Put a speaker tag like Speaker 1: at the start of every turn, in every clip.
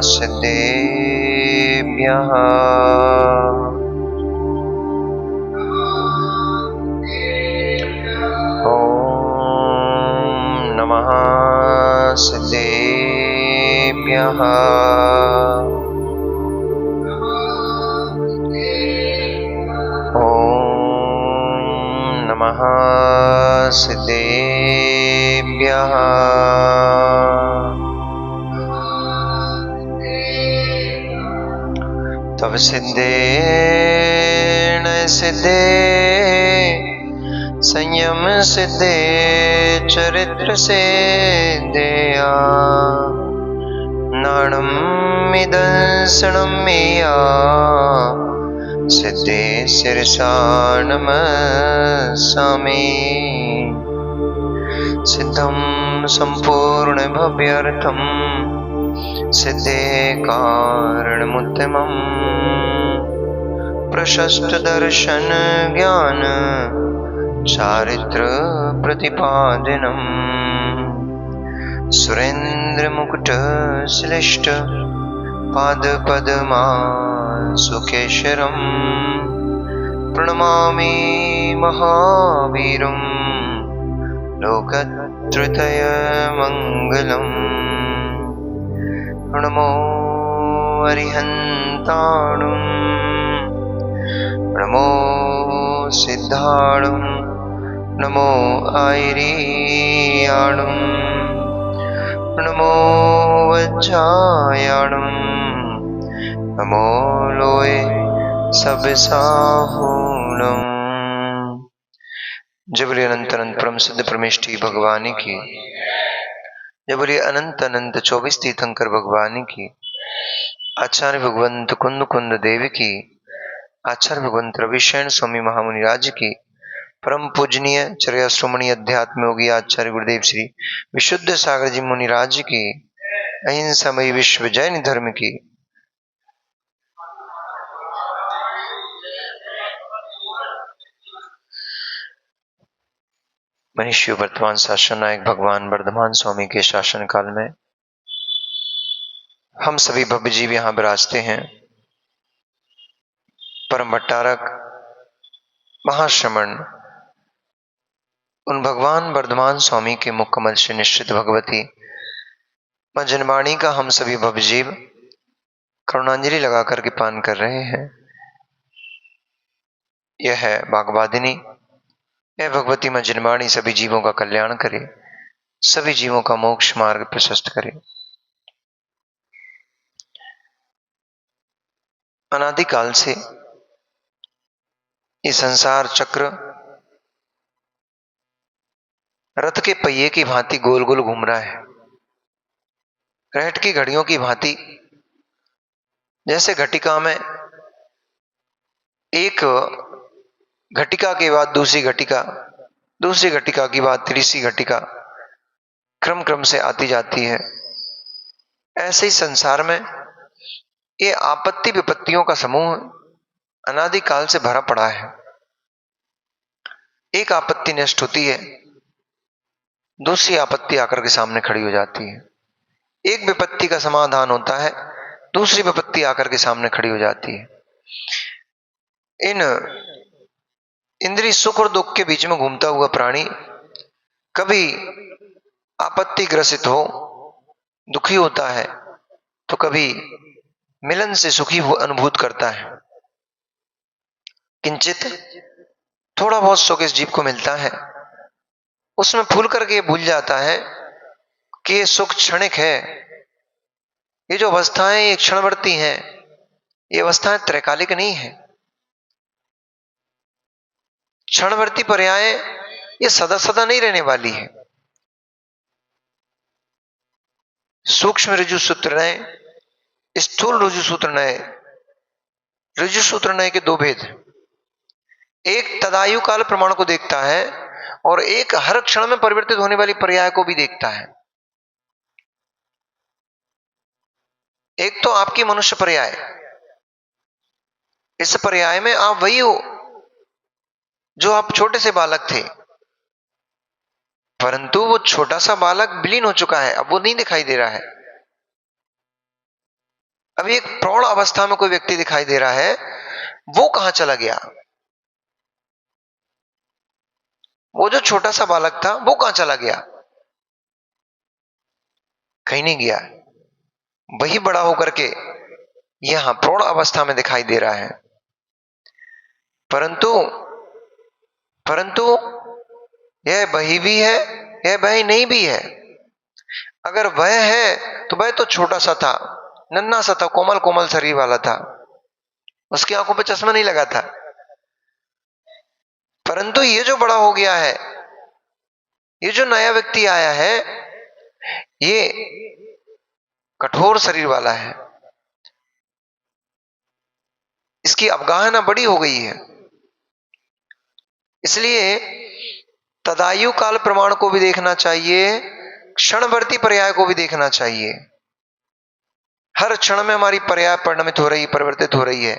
Speaker 1: सिद्धेभ्यः। ॐ नमः सिद्धेभ्यः। ॐ नमः सिद्धेभ्यः। तव सिद्धेन सिद्धे संयम सिद्धे चरित्र सिद्धेया नाणं निदर्शनं मेया सिद्धे शिरसा नमस्सामि। सिद्धं संपूर्ण भव्यार्थं सिद्धे कारणमुत्तमम् प्रशस्त दर्शन ज्ञान चारित्र प्रतिपादनम् सुरेंद्र मुकुट श्लिष्ट पाद पद्मा सुकेशरम् प्रणमामि महावीरं लोकत्रय मंगलम्। नमो अरिहन्ताणं नमो सिद्धाणं नमो आयर्याणं नमो वज्रायाणं नमो लोये सबसाहूणम्। जय बोलिए अनंत अनंत परम सिद्ध परमेष्ठी भगवान की। जय बोलिए अनंत अनंत 24 तीर्थंकर भगवान की। आचार्य भगवंत कुंद कुंद देव की। आचार्य भगवंत रविशैन स्वामी महामुनिराज की। परम पूजनीय चर्याश्रोमणी अध्यात्म योगी आचार्य गुरुदेव श्री विशुद्ध सागर जी मुनिराज की। अहिंसामयी विश्व जैन धर्म की। मनुष्य वर्तमान शासन नायक भगवान वर्धमान स्वामी के शासन काल में हम सभी भव्य जीव यहाँ विराजते हैं। परम भट्टारक महाश्रमण उन भगवान वर्धमान स्वामी के मुख कमल से निश्चित भगवती मां जनवाणी का हम सभी भव्य जीव करुणांजलि लगा करके पान कर रहे हैं। यह है बागवादिनी। यह भगवती मां जनवाणी सभी जीवों का कल्याण करे, सभी जीवों का मोक्ष मार्ग प्रशस्त करे। अनादिकाल से ये संसार चक्र रथ के पहिए की भांति गोल गोल घूम रहा है। रहट की घड़ियों की भांति जैसे घटिका में एक घटिका के बाद दूसरी घटिका, दूसरी घटिका की बाद तीसरी घटिका क्रम क्रम से आती जाती है। ऐसे ही संसार में ये आपत्ति विपत्तियों का समूह अनादिकाल से भरा पड़ा है। एक आपत्ति नष्ट होती है, दूसरी आपत्ति आकर के सामने खड़ी हो जाती है। एक विपत्ति का समाधान होता है, दूसरी विपत्ति आकर के सामने खड़ी हो जाती है। इन इंद्रिय सुख और दुख के बीच में घूमता हुआ प्राणी कभी आपत्ति ग्रसित हो दुखी होता है, तो कभी मिलन से सुखी अनुभूत करता है। किंचित थोड़ा बहुत सुख इस जीव को मिलता है, उसमें फूल करके भूल जाता है कि ये सुख क्षणिक है। ये जो अवस्थाएं ये क्षणवर्ती हैं, ये अवस्थाएं त्रैकालिक नहीं है। क्षणवर्ती पर्याय ये सदा सदा नहीं रहने वाली है। सूक्ष्म ऋजु सूत्र नय, स्थूल ऋजु सूत्र नय। ऋजु सूत्र नय के दो भेद, एक तदायु काल प्रमाण को देखता है और एक हर क्षण में परिवर्तित होने वाली पर्याय को भी देखता है। एक तो आपकी मनुष्य पर्याय, इस पर्याय में आप वही हो जो आप छोटे से बालक थे, परंतु वो छोटा सा बालक विलीन हो चुका है, अब वो नहीं दिखाई दे रहा है। अभी एक प्रौढ़ अवस्था में कोई व्यक्ति दिखाई दे रहा है, वो कहां चला गया? वो जो छोटा सा बालक था वो कहां चला गया? कहीं नहीं गया। वही बड़ा होकर के यहां प्रौढ़ अवस्था में दिखाई दे रहा है। परंतु परंतु यह वही भी है, यह वही नहीं भी है। अगर वह है तो वह तो छोटा सा था, नन्हा सा था, कोमल कोमल शरीर वाला था, उसकी आंखों पे चश्मा नहीं लगा था। परंतु ये जो बड़ा हो गया है, ये जो नया व्यक्ति आया है, ये कठोर शरीर वाला है, इसकी अवगाहना बड़ी हो गई है। इसलिए तदायु काल प्रमाण को भी देखना चाहिए, क्षणवर्ती पर्याय को भी देखना चाहिए। हर क्षण में हमारी पर्याय परिणमित हो रही, परिवर्तित हो रही है,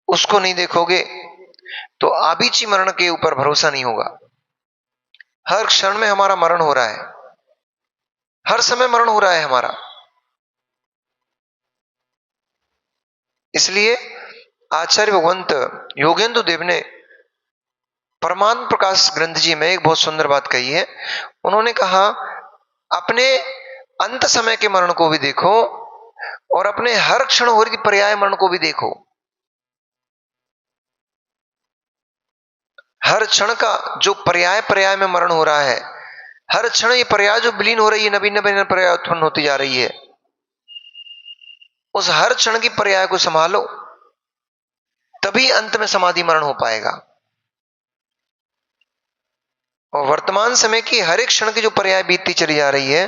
Speaker 1: उसको नहीं देखोगे तो आबीची मरण के ऊपर भरोसा नहीं होगा। हर क्षण में हमारा मरण हो रहा है, हर समय मरण हो रहा है हमारा। इसलिए आचार्य भगवंत योगेंद्र देव ने परमात्म प्रकाश ग्रंथ जी में एक बहुत सुंदर बात कही है। उन्होंने कहा, अपने अंत समय के मरण को भी देखो और अपने हर क्षण हो रही पर्याय मरण को भी देखो। हर क्षण का जो पर्याय पर्याय में मरण हो रहा है, हर क्षण ये पर्याय जो विलीन हो रही है, नवीन नवीन पर्याय उत्पन्न होती जा रही है, उस हर क्षण की पर्याय को संभालो, तभी अंत में समाधि मरण हो पाएगा। और वर्तमान समय की हर एक क्षण की जो पर्याय बीतती चली जा रही है,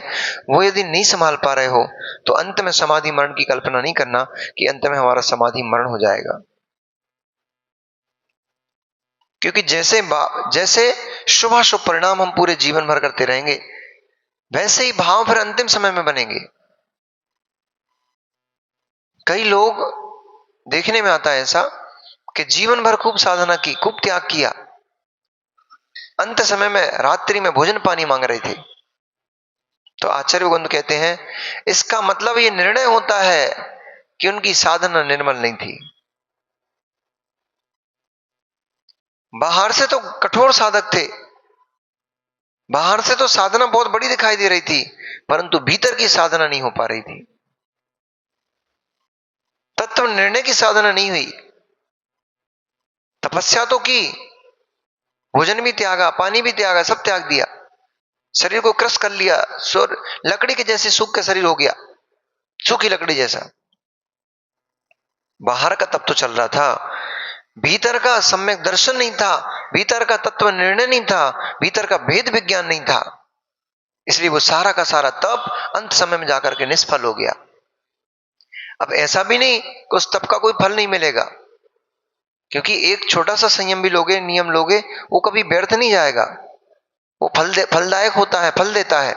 Speaker 1: वो यदि नहीं संभाल पा रहे हो तो अंत में समाधि मरण की कल्पना नहीं करना कि अंत में हमारा समाधि मरण हो जाएगा। क्योंकि जैसे जैसे शुभाशुभ परिणाम हम पूरे जीवन भर करते रहेंगे, वैसे ही भाव फिर अंतिम समय में बनेंगे। कई लोग देखने में आता है ऐसा कि जीवन भर खूब साधना की, खूब त्याग किया, अंत समय में रात्रि में भोजन पानी मांग रहे थे। तो आचार्य गोविंद कहते हैं, इसका मतलब ये निर्णय होता है कि उनकी साधना निर्मल नहीं थी। बाहर से तो कठोर साधक थे, बाहर से तो साधना बहुत बड़ी दिखाई दे रही थी, परंतु भीतर की साधना नहीं हो पा रही थी। तत्व निर्णय की साधना नहीं हुई। तपस्या तो की, भोजन भी त्यागा, पानी भी त्यागा, सब त्याग दिया, शरीर को क्रश कर लिया, लकड़ी के जैसे सूख के शरीर हो गया, सूखी लकड़ी जैसा। बाहर का तप तो चल रहा था, भीतर का सम्यक दर्शन नहीं था, भीतर का तत्व निर्णय नहीं था, भीतर का भेद विज्ञान नहीं था। इसलिए वो सारा का सारा तप अंत समय में जाकर के निष्फल हो गया। अब ऐसा भी नहीं कि उस तप का कोई फल नहीं मिलेगा, क्योंकि एक छोटा सा संयम भी लोगे, नियम लोगे, वो कभी व्यर्थ नहीं जाएगा, वो फलदायक होता है, फल देता है।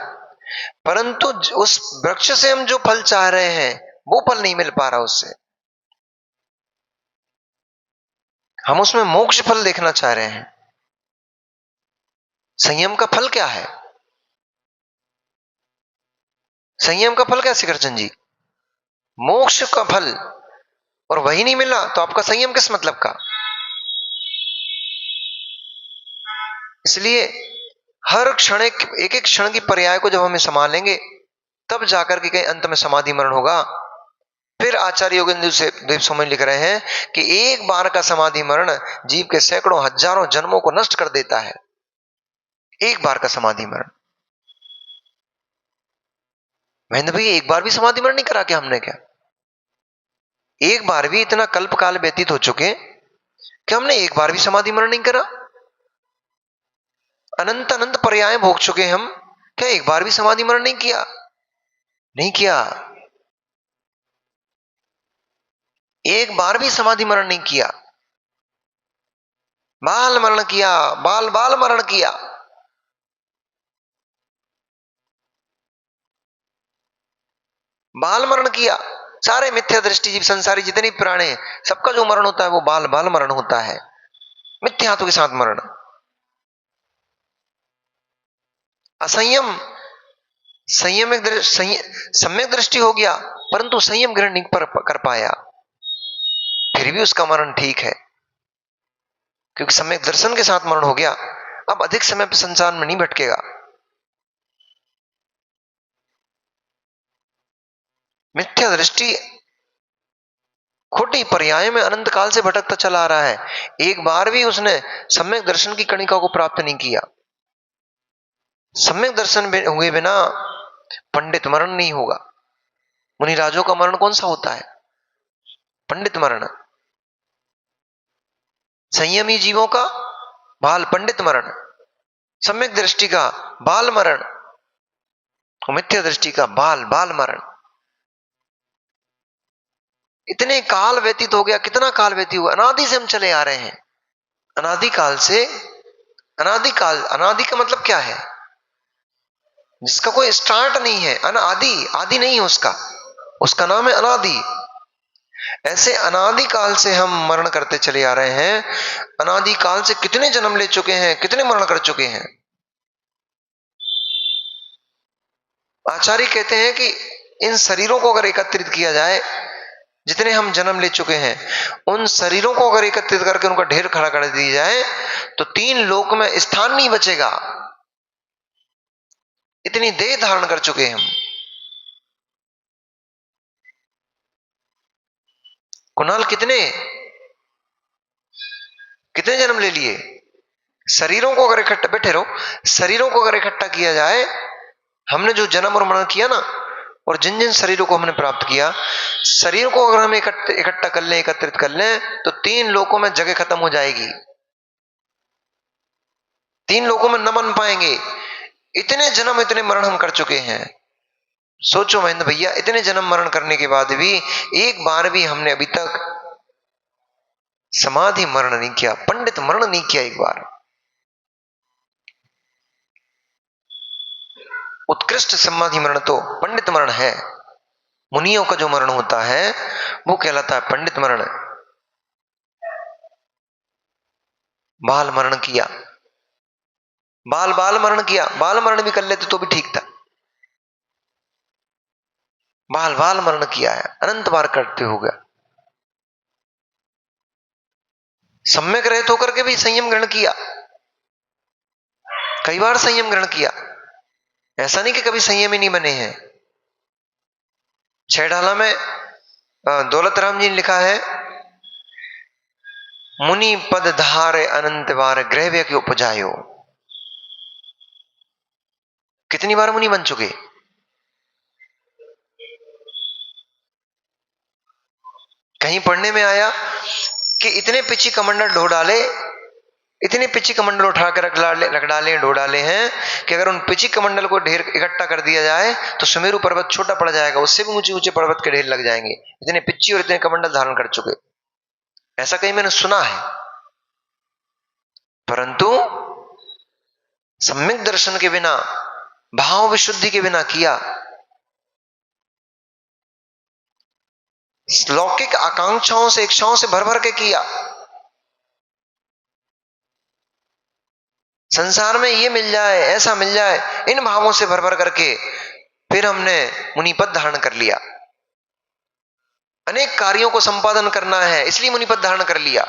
Speaker 1: परंतु उस वृक्ष से हम जो फल चाह रहे हैं, वो फल नहीं मिल पा रहा उससे। हम उसमें मोक्ष फल देखना चाह रहे हैं। संयम का फल क्या है? संयम का फल क्या शिखरचंद जी? मोक्ष का फल, और वही नहीं मिला तो आपका संयम किस मतलब का? इसलिए हर क्षण एक एक क्षण की पर्याय को जब हमें संभालेंगे, तब जाकर के कहीं अंत में समाधि मरण होगा। फिर आचार्य योगेंद्र देव स्वामी लिख रहे हैं कि एक बार का समाधि मरण जीव के सैकड़ों हजारों जन्मों को नष्ट कर देता है। एक बार का समाधि मरण। महेंद्र भाई, एक बार भी समाधि मरण नहीं करा क्या हमने? क्या एक बार भी? इतना कल्प काल व्यतीत हो चुके कि हमने एक बार भी समाधि मरण नहीं करा? अनंत अनंत पर्याय भोग चुके हम, क्या एक बार भी समाधि मरण नहीं किया? नहीं किया, एक बार भी समाधि मरण नहीं किया। बाल मरण किया, बाल बाल मरण किया। बाल मरण किया। सारे मिथ्या दृष्टि जीव, संसारी जितने प्राणी, सबका जो मरण होता है वो बाल बाल मरण होता है, मिथ्या हाथों के साथ मरण। असंयम सम्यक दृष्टि हो गया, परंतु संयम ग्रहण नहीं कर पाया, फिर भी उसका मरण ठीक है, क्योंकि सम्यक दर्शन के साथ मरण हो गया। अब अधिक समय पर संसार में नहीं भटकेगा। मिथ्या दृष्टि खोटी पर्याय में अनंत काल से भटकता चला आ रहा है, एक बार भी उसने सम्यक दर्शन की कणिका को प्राप्त नहीं किया। सम्यक दर्शन हुए बिना पंडित मरण नहीं होगा। मुनिराजों का मरण कौन सा होता है? पंडित मरण। संयमी जीवों का बाल पंडित मरण, सम्यक दृष्टि का बाल मरण, मिथ्या दृष्टि का बाल बाल मरण। इतने काल व्यतीत हो गया, कितना काल व्यतीत हुआ, अनादि से हम चले आ रहे हैं। अनादि काल से, अनादि काल, अनादि का मतलब क्या है? जिसका कोई स्टार्ट नहीं है, अनादि, आदि नहीं है उसका, उसका नाम है अनादि। ऐसे अनादि काल से हम मरण करते चले आ रहे हैं। अनादि काल से कितने जन्म ले चुके हैं, कितने मरण कर चुके हैं। आचार्य कहते हैं कि इन शरीरों को अगर एकत्रित किया जाए, जितने हम जन्म ले चुके हैं, उन शरीरों को अगर एकत्रित करके उनका ढेर खड़ा कर दिया जाए तो 3 लोक में स्थान नहीं बचेगा। इतनी देह धारण कर चुके हैं हम। कुणाल कितने कितने जन्म ले लिए। शरीरों को अगर इकट्ठा, बैठे रहो, शरीरों को अगर इकट्ठा किया जाए, हमने जो जन्म और मरण किया ना, और जिन जिन शरीरों को हमने प्राप्त किया, शरीर को अगर हम इकट्ठा कर लें, एकत्रित कर लें, तो 3 लोकों में जगह खत्म हो जाएगी, 3 लोकों में न बन पाएंगे। इतने जन्म इतने मरण हम कर चुके हैं। सोचो महेंद्र भैया, इतने जन्म मरण करने के बाद भी एक बार भी हमने अभी तक समाधि मरण नहीं किया, पंडित मरण नहीं किया एक बार। उत्कृष्ट समाधि मरण तो पंडित मरण है। मुनियों का जो मरण होता है वो कहलाता है पंडित मरण। बाल मरण किया, बाल बाल मरण किया, बाल मरण भी कर लेते तो भी ठीक था। बाल बाल मरण किया है, अनंत बार करते हो गया। सम्यक रहित होकर के भी संयम ग्रहण किया, कई बार संयम ग्रहण किया। ऐसा नहीं कि कभी संयम ही नहीं बने हैं। छैडाला में दौलत राम जी ने लिखा है, मुनि पद धारे अनंत बार ग्रहव्य के उपजायो। कितनी बार मुनि बन चुके। कहीं पढ़ने में आया कि इतने पिछी कमंडल ढो डाले, इतने पिछी कमंडल उठा कर रख डाले ढो डाले हैं कि अगर उन पिछी कमंडल को ढेर इकट्ठा कर दिया जाए तो सुमेरु पर्वत छोटा पड़ जाएगा, उससे भी ऊंचे ऊंचे पर्वत के ढेर लग जाएंगे। इतने पिछी और इतने कमंडल धारण कर चुके, ऐसा कहीं मैंने सुना है। परंतु सम्यक दर्शन के बिना, भाव विशुद्धि के बिना किया, लौकिक आकांक्षाओं से, इच्छाओं से भर भर के किया। संसार में ये मिल जाए, ऐसा मिल जाए, इन भावों से भर भर करके फिर हमने मुनिपद धारण कर लिया। अनेक कार्यों को संपादन करना है इसलिए मुनिपद धारण कर लिया।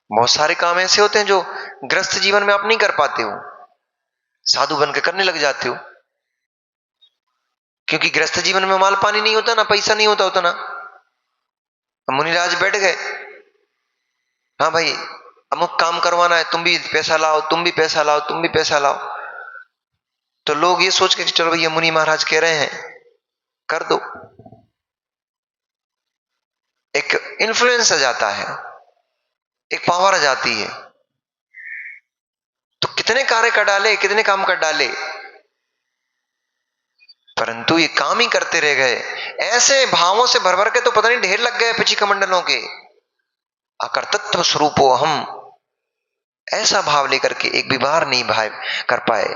Speaker 1: बहुत सारे काम ऐसे होते हैं जो गृहस्थ जीवन में आप नहीं कर पाते हो, साधु बन के करने लग जाते हो, क्योंकि गृहस्थ जीवन में माल पानी नहीं होता ना, पैसा नहीं होता उतना। मुनिराज बैठ गए, हाँ भाई अमुक काम करवाना है, तुम भी पैसा लाओ, तुम भी पैसा लाओ, तुम भी पैसा लाओ। तो लोग ये सोच के चलो भैया मुनि महाराज कह रहे हैं कर दो, एक इन्फ्लुएंस आ जाता है, एक पावर आ जाती है। तो कितने कार्य कर डाले, कितने काम कर डाले, परंतु ये काम ही करते रह गए। ऐसे भावों से भर भर के तो पता नहीं ढेर लग गए पिछी कमंडलों के। अकर्तृत्व स्वरूपो हम, ऐसा भाव लेकर के एक भी बार नहीं भाव कर पाए।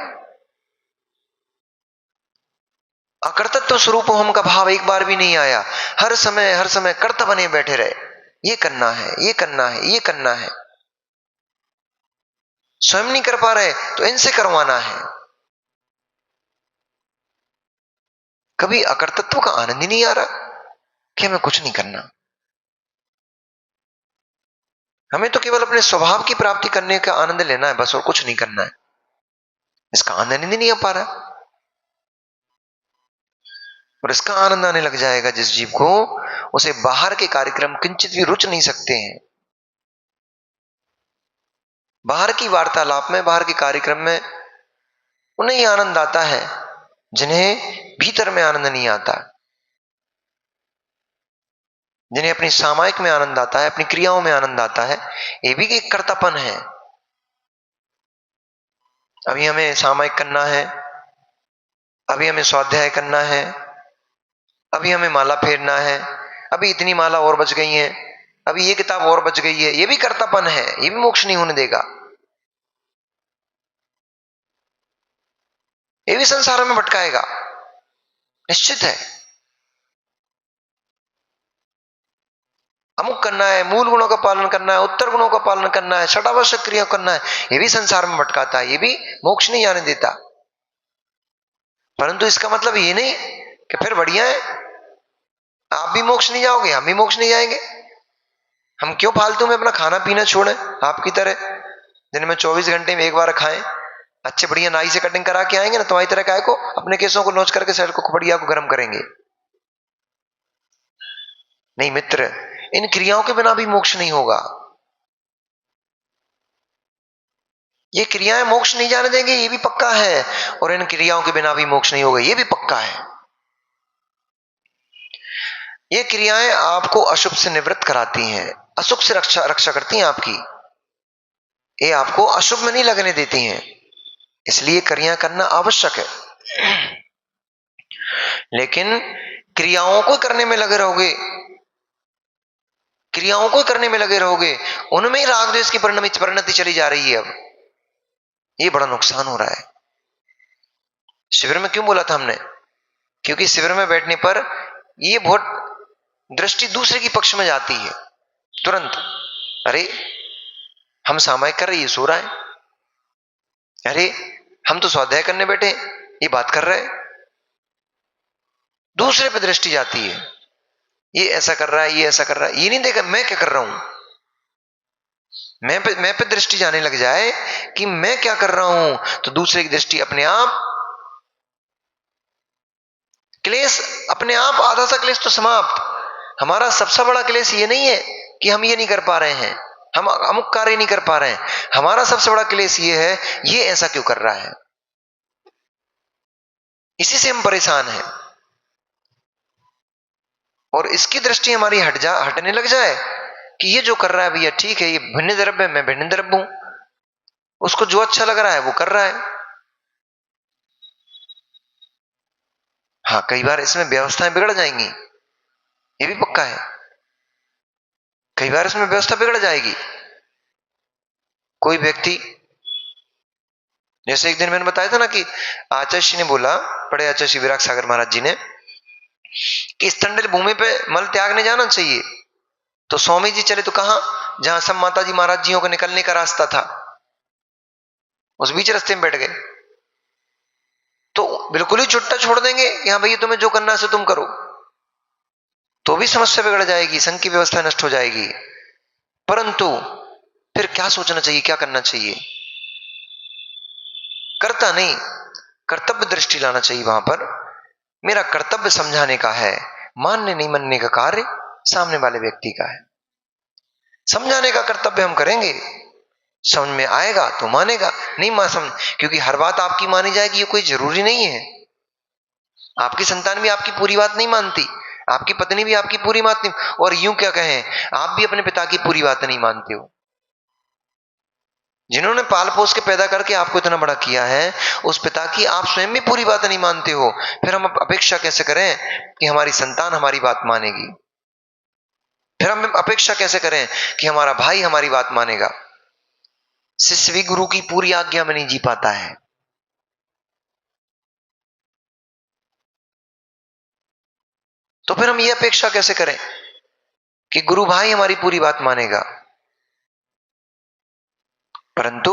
Speaker 1: अकर्तृत्व स्वरूप हम का भाव एक बार भी नहीं आया। हर समय कर्ता बने बैठे रहे, ये करना है, ये करना है, ये करना है। स्वयं नहीं कर पा रहे तो इनसे करवाना है। कभी अकर्तृत्व का आनंद ही नहीं आ रहा कि हमें कुछ नहीं करना, हमें तो केवल अपने स्वभाव की प्राप्ति करने का आनंद लेना है बस, और कुछ नहीं करना है। इसका आनंद ही नहीं आ पा रहा। और इसका आनंद आने लग जाएगा जिस जीव को, उसे बाहर के कार्यक्रम किंचित भी रुच नहीं सकते हैं। बाहर की वार्तालाप में, बाहर के कार्यक्रम में उन्हें ही आनंद आता है जिन्हें भीतर में आनंद नहीं आता, जिन्हें अपनी सामायिक में आनंद आता है, अपनी क्रियाओं में आनंद आता है। ये भी एक कर्तापन है। अभी हमें सामायिक करना है, अभी हमें स्वाध्याय करना है, अभी हमें माला फेरना है, अभी इतनी माला और बच गई है, अभी ये किताब और बच गई है। ये भी कर्तापन है, ये भी मोक्ष नहीं होने देगा। ये भी संसार में भटकाएगा, निश्चित है। अमुक करना है, मूल गुणों का पालन करना है, उत्तर गुणों का पालन करना है, षडावश्यक क्रिया करना है, ये भी संसार में भटकाता है, ये भी मोक्ष नहीं आने देता। परंतु इसका मतलब ये नहीं कि फिर बढ़िया है, आप भी मोक्ष नहीं जाओगे, हम भी मोक्ष नहीं जाएंगे। हम क्यों फालतू में अपना खाना पीना छोड़ें? आपकी तरह दिन में 24 घंटे में एक बार खाएं, अच्छे बढ़िया नाई से कटिंग करा के आएंगे ना, तुम्हारी तरह काय को अपने केसों को नोच करके शरीर को बढ़िया को गर्म करेंगे? नहीं मित्र, इन क्रियाओं के बिना भी मोक्ष नहीं होगा। ये क्रियाएं मोक्ष नहीं जाने देंगे, ये भी पक्का है, और इन क्रियाओं के बिना भी मोक्ष नहीं होगा, ये भी पक्का है। ये क्रियाएं आपको अशुभ से निवृत्त कराती हैं, अशुभ से रक्षा करती हैं आपकी। ये आपको अशुभ में नहीं लगने देती हैं, इसलिए क्रिया करना आवश्यक है। लेकिन क्रियाओं को करने में लगे रहोगे, क्रियाओं को करने में लगे रहोगे, उनमें ही राग द्वेष की परिणति चली जा रही है। अब ये बड़ा नुकसान हो रहा है। शिविर में क्यों बोला था हमने? क्योंकि शिविर में बैठने पर ये बहुत दृष्टि दूसरे की पक्ष में जाती है तुरंत। अरे हम सामायिक कर रहे, ये सो रहा है, अरे हम तो स्वाध्याय करने बैठे, ये बात कर रहे हैं। दूसरे पे दृष्टि जाती है, ये ऐसा कर रहा है, ये ऐसा कर रहा है, ये नहीं देखा मैं क्या कर रहा हूं। मैं पे दृष्टि जाने लग जाए कि मैं क्या कर रहा हूं, तो दूसरे की दृष्टि अपने आप, क्लेश अपने आप, आधा सा क्लेश तो समाप्त। हमारा सबसे बड़ा क्लेश ये नहीं है कि हम ये नहीं कर पा रहे हैं, हम अमुक कार्य नहीं कर पा रहे हैं। हमारा सबसे बड़ा क्लेश ये है, ये ऐसा क्यों कर रहा है, इसी से हम परेशान हैं। और इसकी दृष्टि हमारी हटने लग जाए कि ये जो कर रहा है भैया ठीक है, ये भिन्न द्रव्य है, मैं भिन्न द्रव्य हूं, उसको जो अच्छा लग रहा है वो कर रहा है। हाँ, कई बार इसमें व्यवस्थाएं बिगड़ जाएंगी, ये भी पक्का है। कई बार इसमें व्यवस्था बिगड़ जाएगी। कोई व्यक्ति, जैसे एक दिन मैंने बताया था ना कि आचार्य ने बोला, बड़े आचार्य श्री विराग सागर महाराज जी ने, कि इस ठंडे भूमि पे मल त्यागने जाना चाहिए। तो स्वामी जी चले तो कहां? जहां सब माता जी महाराज जियों को निकलने का रास्ता था, उस बीच रास्ते में बैठ गए। तो बिल्कुल ही छुट्टा छोड़ देंगे कि हाँ भैया तुम्हें जो करना है सो तुम करो, तो भी समस्या बिगड़ जाएगी, संघ की व्यवस्था नष्ट हो जाएगी। परंतु फिर क्या सोचना चाहिए, क्या करना चाहिए? करता नहीं, कर्तव्य दृष्टि लाना चाहिए वहां पर। मेरा कर्तव्य समझाने का है, मानने नहीं मानने का कार्य सामने वाले व्यक्ति का है। समझाने का कर्तव्य हम करेंगे, समझ में आएगा तो मानेगा, नहीं मान समझ, क्योंकि हर बात आपकी मानी जाएगी ये कोई जरूरी नहीं है। आपकी संतान भी आपकी पूरी बात नहीं मानती, आपकी पत्नी भी आपकी पूरी बात नहीं, और यूं क्या कहें, आप भी अपने पिता की पूरी बात नहीं मानते हो। जिन्होंने पाल पोस के पैदा करके आपको इतना बड़ा किया है, उस पिता की आप स्वयं भी पूरी बात नहीं मानते हो, फिर हम अपेक्षा कैसे करें कि हमारी संतान हमारी बात मानेगी? फिर हम अपेक्षा कैसे करें कि हमारा भाई हमारी बात मानेगा? शिष्य भी गुरु की पूरी आज्ञा में नहीं जी पाता है। तो फिर हम ये अपेक्षा कैसे करें कि गुरु भाई हमारी पूरी बात मानेगा? परंतु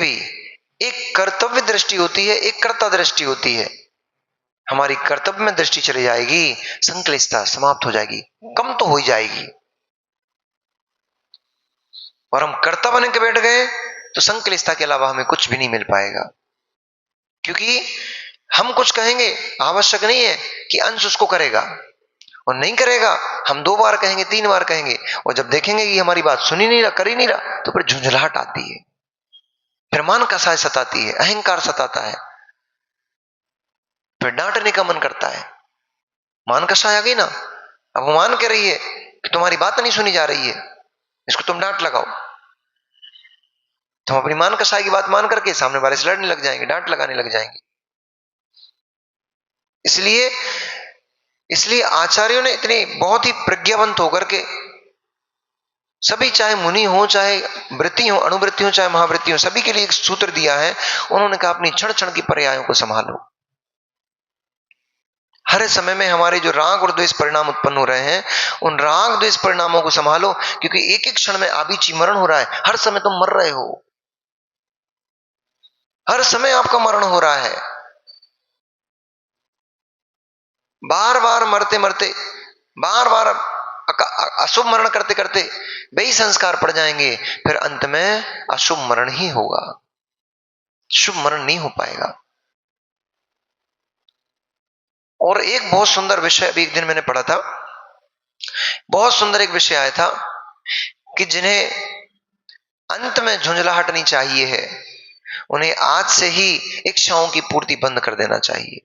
Speaker 1: भी एक कर्तव्य दृष्टि होती है, एक कर्ता दृष्टि होती है। हमारी कर्तव्य में दृष्टि चली जाएगी, संक्लिष्टता समाप्त हो जाएगी, कम तो हो ही जाएगी। और हम कर्ता बन के बैठ गए तो संक्लिष्टता के अलावा हमें कुछ भी नहीं मिल पाएगा। क्योंकि हम कुछ कहेंगे, आवश्यक नहीं है कि अंश उसको करेगा, और नहीं करेगा हम 2 बार कहेंगे, 3 बार कहेंगे, और जब देखेंगे कि हमारी बात सुन ही नहीं रहा, कर ही नहीं रहा, तो फिर झुंझलाहट आती है, फिर मान कसाय सताती है, अहंकार सताता है, फिर डांटने का मन करता है। मान कसाय आ गई ना, अब वो मान के रही है कि तुम्हारी बात नहीं सुनी जा रही है, इसको तुम डांट लगाओ। तो हम अपनी मान कसाय की बात मान करके सामने वाले से लड़ने लग जाएंगे, डांट लगाने लग जाएंगे। इसलिए इसलिए आचार्यों ने इतने बहुत ही प्रज्ञावंत होकर के सभी, चाहे मुनि हो, चाहे वृत्ति हो, अणुवृत्ति हो, चाहे महावृत्ति हो, सभी के लिए एक सूत्र दिया है। उन्होंने कहा अपनी क्षण क्षण की पर्यायों को संभालो। हर समय में हमारे जो राग और द्वेष परिणाम उत्पन्न हो रहे हैं, उन राग द्वेष परिणामों को संभालो, क्योंकि एक एक क्षण में आबीची मरण हो रहा है। हर समय तुम मर रहे हो, हर समय आपका मरण हो रहा है। बार बार मरते मरते, बार बार अशुभ मरण करते करते वही संस्कार पड़ जाएंगे, फिर अंत में अशुभ मरण ही होगा, शुभ मरण नहीं हो पाएगा। और एक बहुत सुंदर विषय अभी एक दिन मैंने पढ़ा था, बहुत सुंदर एक विषय आया था कि जिन्हें अंत में झुंझलाहट नहीं चाहिए है, उन्हें आज से ही इच्छाओं की पूर्ति बंद कर देना चाहिए।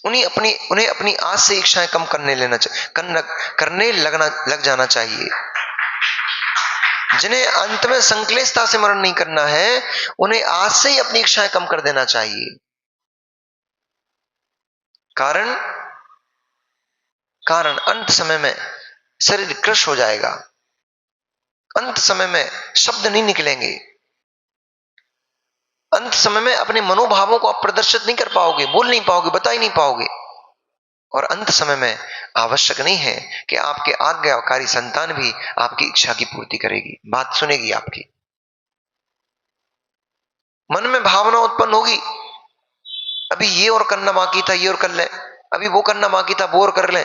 Speaker 1: उन्हें अपनी आज से इच्छाएं कम करने लग जाना चाहिए। जिन्हें अंत में संक्लेशता से मरण नहीं करना है, उन्हें आज से ही अपनी इच्छाएं कम कर देना चाहिए। कारण अंत समय में शरीर क्रश हो जाएगा, अंत समय में शब्द नहीं निकलेंगे, अंत समय में अपने मनोभावों को आप प्रदर्शित नहीं कर पाओगे, बोल नहीं पाओगे, बता ही नहीं पाओगे। और अंत समय में आवश्यक नहीं है कि आपके आज्ञाकारी संतान भी आपकी इच्छा की पूर्ति करेगी, बात सुनेगी आपकी। मन में भावना उत्पन्न होगी, अभी ये और करना बाकी था, ये और कर ले, अभी वो करना बाकी था, वो और कर ले,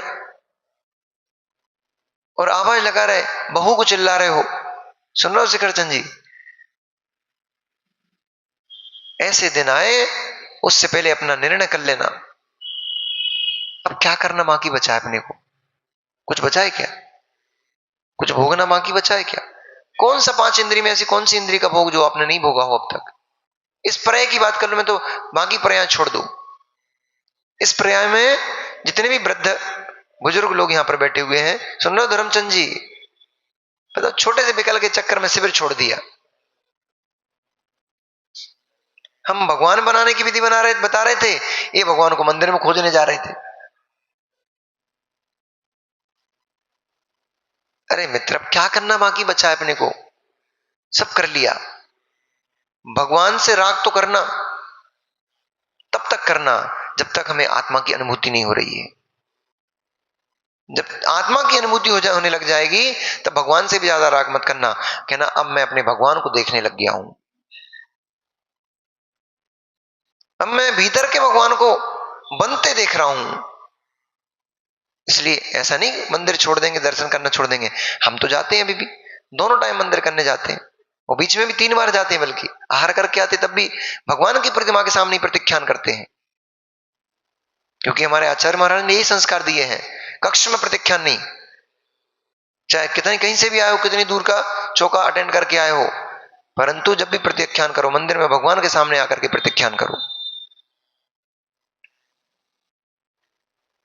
Speaker 1: और आवाज लगा रहे, बहू को चिल्ला रहे हो। सुन रहे हो शिखरचंद जी? ऐसे दिन आए, उससे पहले अपना निर्णय कर लेना। अब क्या करना बाकी बचा है अपने को? कुछ बचा है क्या? कुछ भोगना बाकी बचा है क्या? कौन सा 5 इंद्रिय में ऐसी कौन सी इंद्रिय का भोग जो आपने नहीं भोगा हो अब तक? इस पर्याय की बात कर लो, मैं तो बाकी पर्याय छोड़ दूं। इस पर्याय में जितने भी वृद्ध बुजुर्ग लोग यहां पर बैठे हुए हैं, सुन रहे हो धर्मचंद जी? मतलब छोटे से विकल के चक्कर में शिविर छोड़ दिया। हम भगवान बनाने की विधि बता रहे थे, ये भगवान को मंदिर में खोजने जा रहे थे। अरे मित्र, अब क्या करना बाकी बचा है अपने को? सब कर लिया। भगवान से राग तो करना तब तक करना जब तक हमें आत्मा की अनुभूति नहीं हो रही है। जब आत्मा की अनुभूति होने लग जाएगी, तब भगवान से भी ज्यादा राग मत करना, कहना अब मैं अपने भगवान को देखने लग गया हूं, अब मैं भीतर के भगवान को बनते देख रहा हूं। इसलिए ऐसा नहीं मंदिर छोड़ देंगे, दर्शन करना छोड़ देंगे। हम तो जाते हैं, अभी भी दोनों टाइम मंदिर करने जाते हैं, और बीच में भी 3 बार जाते हैं, बल्कि आहार करके आते तब भी भगवान की प्रतिमा के सामने प्रत्याख्यान करते हैं, क्योंकि हमारे आचार्य महाराज ने यही संस्कार दिए हैं, कक्ष में प्रत्याख्यान नहीं। चाहे कितनी कहीं से भी आए हो, कितनी दूर का चौका अटेंड करके आए हो, परंतु जब भी प्रत्याख्यान करो, मंदिर में भगवान के सामने आकर के प्रत्याख्यान करो।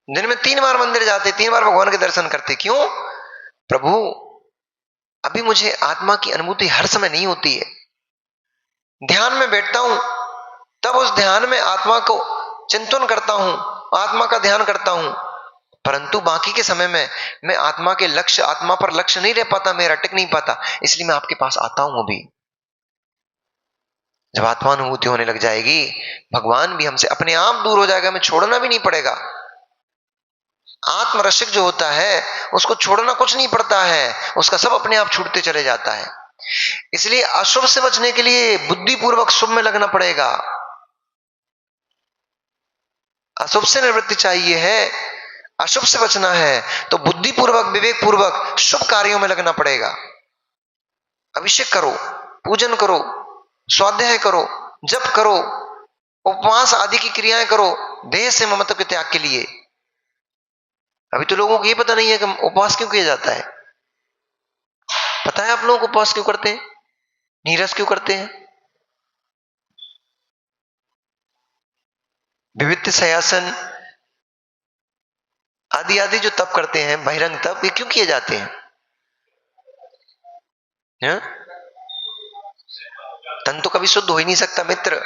Speaker 1: दिन में 3 बार मंदिर जाते, 3 बार भगवान के दर्शन करते। क्यों? प्रभु, अभी मुझे आत्मा की अनुभूति हर समय नहीं होती है। ध्यान में बैठता हूं, तब उस ध्यान में आत्मा को चिंतन करता हूं, आत्मा का ध्यान करता हूं, परंतु बाकी के समय में मैं आत्मा पर लक्ष्य नहीं रह पाता, मेरा टिक नहीं पाता। इसलिए मैं आपके पास आता हूं। अभी जब आत्मानुभूति होने लग जाएगी, भगवान भी हमसे अपने आप दूर हो जाएगा, हमें छोड़ना भी नहीं पड़ेगा। आत्मरसिक जो होता है, उसको छोड़ना कुछ नहीं पड़ता है, उसका सब अपने आप छूटते चले जाता है। इसलिए अशुभ से बचने के लिए बुद्धिपूर्वक शुभ में लगना पड़ेगा। अशुभ से निवृत्ति चाहिए है, अशुभ से बचना है तो बुद्धिपूर्वक विवेकपूर्वक शुभ कार्यों में लगना पड़ेगा। अभिषेक करो, पूजन करो, स्वाध्याय करो, जप करो, उपवास आदि की क्रियाएं करो, देह से ममत्व के त्याग के लिए। अभी तो लोगों को ये पता नहीं है कि उपवास क्यों किया जाता है। पता है आप लोगों को उपवास क्यों करते हैं, नीरस क्यों करते हैं? विविध सयासन आदि आदि जो तप करते हैं, बहिरंग तप, ये क्यों किए जाते हैं? है? तन तो कभी शुद्ध हो ही नहीं सकता मित्र।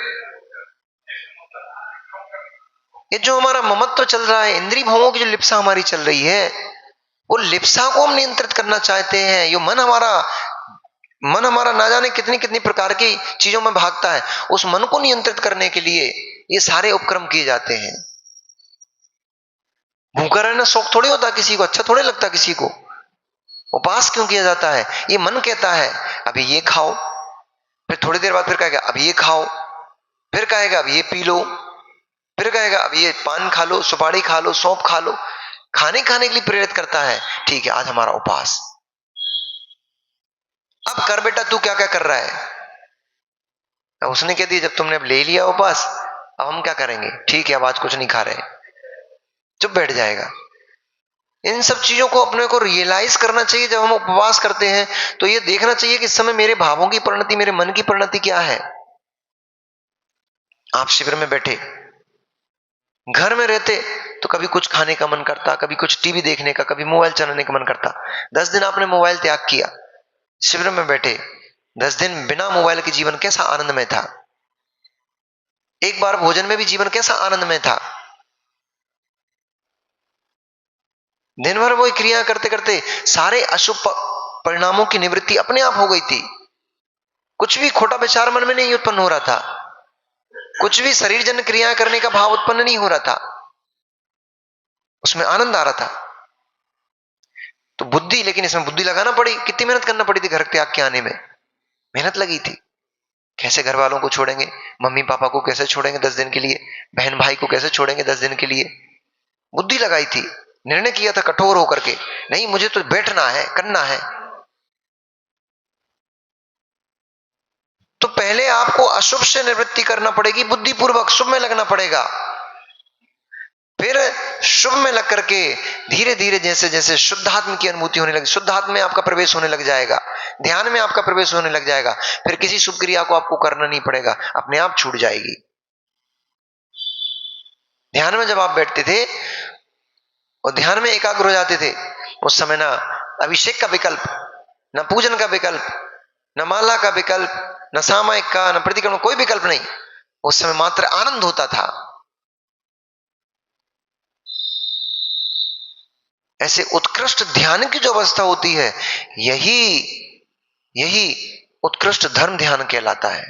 Speaker 1: ये जो हमारा ममत्व चल रहा है, इंद्रिय भोगों की जो लिप्सा हमारी चल रही है, वो लिप्सा को हम नियंत्रित करना चाहते हैं। ये मन हमारा ना जाने कितनी कितनी प्रकार की चीजों में भागता है। उस मन को नियंत्रित करने के लिए ये सारे उपक्रम किए जाते हैं। भूखा रहना शौक थोड़ी होता किसी को, अच्छा थोड़ी लगता किसी को। उपवास क्यों किया जाता है? ये मन कहता है अभी ये खाओ, फिर थोड़ी देर बाद फिर कहेगा अब ये खाओ, फिर कहेगा अब ये पी लो, फिर कहेगा अब ये पान खा लो, सुपारी खा लो, सौंफ खा लो। खाने के लिए प्रेरित करता है। ठीक है, आज हमारा उपवास, अब कर बेटा तू क्या क्या कर रहा है। अब उसने कह दिया जब तुमने अब ले लिया उपवास, अब हम क्या करेंगे? ठीक है, अब आज कुछ नहीं खा रहे, चुप बैठ जाएगा। इन सब चीजों को अपने को रियलाइज करना चाहिए। जब हम उपवास करते हैं तो ये देखना चाहिए कि इस समय मेरे भावों की परिणति, मेरे मन की परिणति क्या है। आप शिविर में बैठे, घर में रहते तो कभी कुछ खाने का मन करता, कभी कुछ टीवी देखने का, कभी मोबाइल चलाने का मन करता। 10 दिन आपने मोबाइल त्याग किया, शिविर में बैठे 10 दिन बिना मोबाइल के जीवन कैसा आनंदमय था। एक बार भोजन में भी जीवन कैसा आनंदमय था। दिन भर वही क्रिया करते करते सारे अशुभ परिणामों की निवृत्ति अपने आप हो गई थी। कुछ भी खोटा विचार मन में नहीं उत्पन्न हो रहा था, कुछ भी शरीर जन्य क्रिया करने का भाव उत्पन्न नहीं हो रहा था, उसमें आनंद आ रहा था। तो बुद्धि, लेकिन इसमें बुद्धि लगाना पड़ी। कितनी मेहनत करना पड़ी थी घर त्याग के आने में, मेहनत लगी थी। कैसे घर वालों को छोड़ेंगे, मम्मी पापा को कैसे छोड़ेंगे 10 दिन के लिए, बहन भाई को कैसे छोड़ेंगे 10 दिन के लिए। बुद्धि लगाई थी, निर्णय किया था कठोर होकर के, नहीं मुझे तो बैठना है, करना है। तो पहले आपको अशुभ से निवृत्ति करना पड़ेगी, बुद्धिपूर्वक शुभ में लगना पड़ेगा। फिर शुभ में लग करके धीरे धीरे जैसे जैसे शुद्धात्म की अनुभूति होने लगी, शुद्धात्म में आपका प्रवेश होने लग जाएगा, ध्यान में आपका प्रवेश होने लग जाएगा, फिर किसी शुभ क्रिया को आपको करना नहीं पड़ेगा, अपने आप छूट जाएगी। ध्यान में जब आप बैठते थे और ध्यान में एकाग्र हो जाते थे, उस समय ना अभिषेक का विकल्प, न पूजन का विकल्प, न माला का विकल्प, न सामायिक का, न प्रतिक्रमण, कोई विकल्प नहीं। उस समय मात्र आनंद होता था। ऐसे उत्कृष्ट ध्यान की जो अवस्था होती है, यही उत्कृष्ट धर्म ध्यान कहलाता है।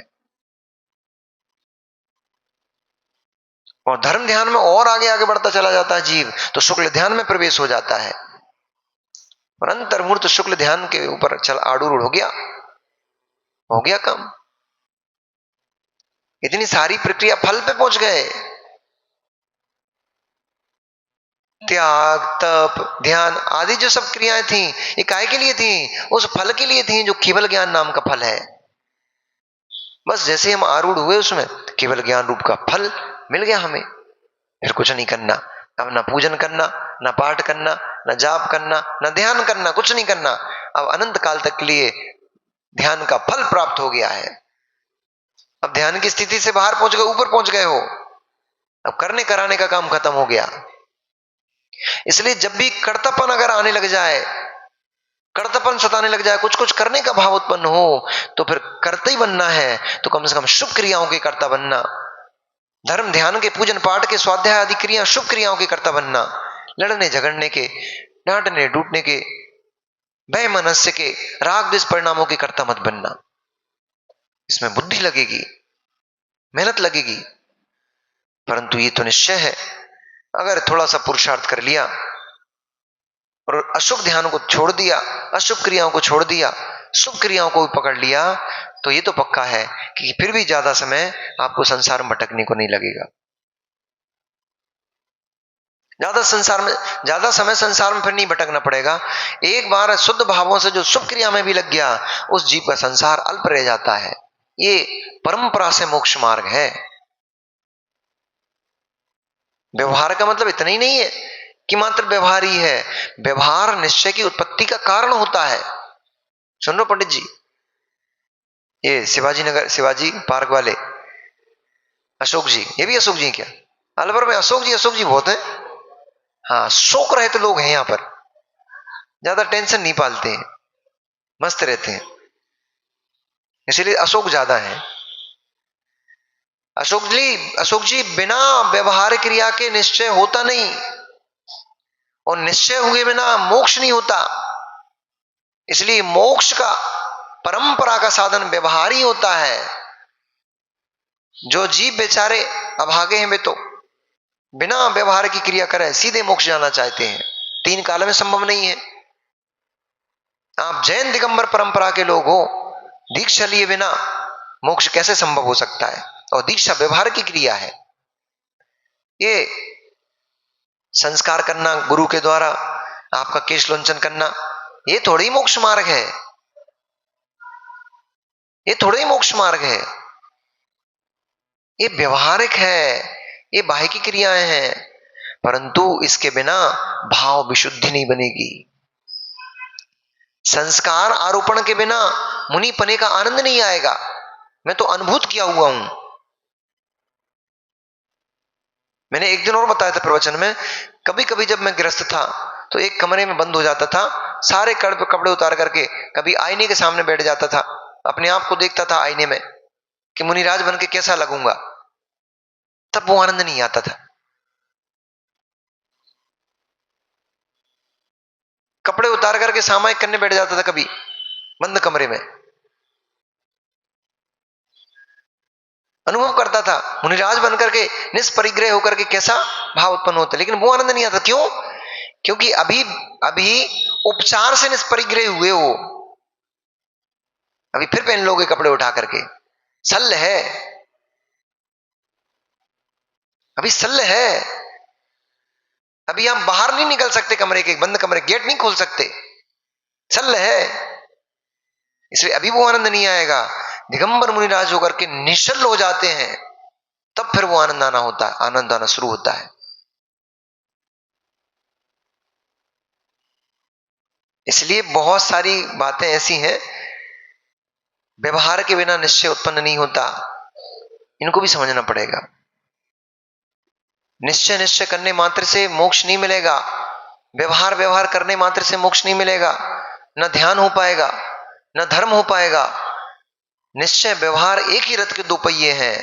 Speaker 1: और धर्म ध्यान में और आगे आगे बढ़ता चला जाता है जीव, तो शुक्ल ध्यान में प्रवेश हो जाता है और अंतर्मूर्त शुक्ल ध्यान के ऊपर चल आरूढ़ हो गया काम। इतनी सारी प्रक्रिया फल पे पहुंच गए। त्याग, तप, ध्यान आदि जो सब क्रियाएं थी, ये काहे के लिए थी? उस फल के लिए थी जो केवल ज्ञान नाम का फल है। बस जैसे हम आरूढ़ हुए उसमें, केवल ज्ञान रूप का फल मिल गया हमें। फिर कुछ नहीं करना, अब ना पूजन करना, ना पाठ करना, ना जाप करना, ना ध्यान करना, कुछ नहीं करना। अब अनंत काल तक के लिए ध्यान का फल प्राप्त हो गया है। अब ध्यान की स्थिति से बाहर पहुंच गए, ऊपर पहुंच गए हो। अब करने कराने का काम खत्म हो गया। इसलिए जब भी कर्तव्यपन अगर आने लग जाए, कर्तव्यपन सताने लग जाए, कुछ कुछ करने का भाव उत्पन्न हो, तो फिर करते ही बनना है तो कम से कम शुभ क्रियाओं के कर्ता बनना। धर्म ध्यान के, पूजन पाठ के, स्वाध्याय आदि क्रिया शुभ क्रियाओं के कर्ता बनना। लड़ने झगड़ने के, डांटने डूटने के, भय मनस्य के, राग द्वेष परिणामों के कर्ता मत बनना। इसमें बुद्धि लगेगी, मेहनत लगेगी, परंतु ये तो निश्चय है, अगर थोड़ा सा पुरुषार्थ कर लिया और अशुभ ध्यान को छोड़ दिया, अशुभ क्रियाओं को छोड़ दिया, शुभ क्रियाओं को भी पकड़ लिया तो ये तो पक्का है कि फिर भी ज्यादा समय आपको संसार में भटकने को नहीं लगेगा। ज्यादा समय संसार में फिर नहीं भटकना पड़ेगा। एक बार शुद्ध भावों से जो शुभ क्रिया में भी लग गया, उस जीव का संसार अल्प रह जाता है। ये परंपरा से मोक्ष मार्ग है। व्यवहार का मतलब इतना ही नहीं है कि मात्र व्यवहार ही है। व्यवहार निश्चय की उत्पत्ति का कारण होता है। सुन लो पंडित जी, ये शिवाजी पार्क वाले अशोक जी, ये भी अशोक जी क्या? अलवर में अशोक जी बहुत है। हाँ, शोक रहित तो लोग हैं यहाँ पर, ज्यादा टेंशन नहीं पालते हैं, मस्त रहते हैं, इसीलिए अशोक ज्यादा है। अशोक जी बिना व्यवहार क्रिया के निश्चय होता नहीं, और निश्चय हुए बिना मोक्ष नहीं होता। इसलिए मोक्ष का परंपरा का साधन व्यवहार ही होता है। जो जीव बेचारे अभागे हैं वे तो बिना व्यवहार की क्रिया करें सीधे मोक्ष जाना चाहते हैं। तीन काल में संभव नहीं है। आप जैन दिगंबर परंपरा के लोग हो, दीक्षा लिए बिना मोक्ष कैसे संभव हो सकता है? और दीक्षा व्यवहार की क्रिया है। ये संस्कार करना गुरु के द्वारा, आपका केश लोंचन करना, ये थोड़ा ही मोक्ष मार्ग है। ये थोड़ा ही मोक्ष मार्ग है। ये व्यवहारिक है, ये बाह्य की क्रियाएं हैं, परंतु इसके बिना भाव विशुद्धि नहीं बनेगी। संस्कार आरोपण के बिना मुनि पने का आनंद नहीं आएगा। मैं तो अनुभूत किया हुआ हूं। मैंने एक दिन और बताया था प्रवचन में, कभी कभी जब मैं गृहस्थ था तो एक कमरे में बंद हो जाता था, सारे कपड़े उतार करके कभी आईने के सामने बैठ जाता था, अपने आप को देखता था आईने में कि मुनिराज बन के कैसा लगूंगा। तब वो आनंद नहीं आता था। कपड़े उतार करके सामायिक करने बैठ जाता था कभी बंद कमरे में, अनुभव करता था मुनिराज बनकर के निष्परिग्रह होकर के कैसा भाव उत्पन्न होता है। लेकिन वो आनंद नहीं आता। क्यों? क्योंकि अभी अभी उपचार से निष्परिग्रह हुए हो। अभी फिर पहन लोगे कपड़े उठा करके, शल्य है, अभी शल्य है। अभी आप बाहर नहीं निकल सकते कमरे के, बंद कमरे गेट नहीं खोल सकते, शल्य है। इसलिए अभी वो आनंद नहीं आएगा। दिगंबर मुनिराज होकर के निश्चल हो जाते हैं, तब फिर वो आनंद आना शुरू होता है। इसलिए बहुत सारी बातें ऐसी हैं, व्यवहार के बिना निश्चय उत्पन्न नहीं होता, इनको भी समझना पड़ेगा। निश्चय करने मात्र से मोक्ष नहीं मिलेगा। व्यवहार करने मात्र से मोक्ष नहीं मिलेगा। न ध्यान हो पाएगा, न धर्म हो पाएगा। निश्चय व्यवहार एक ही रथ के दो पहिए हैं।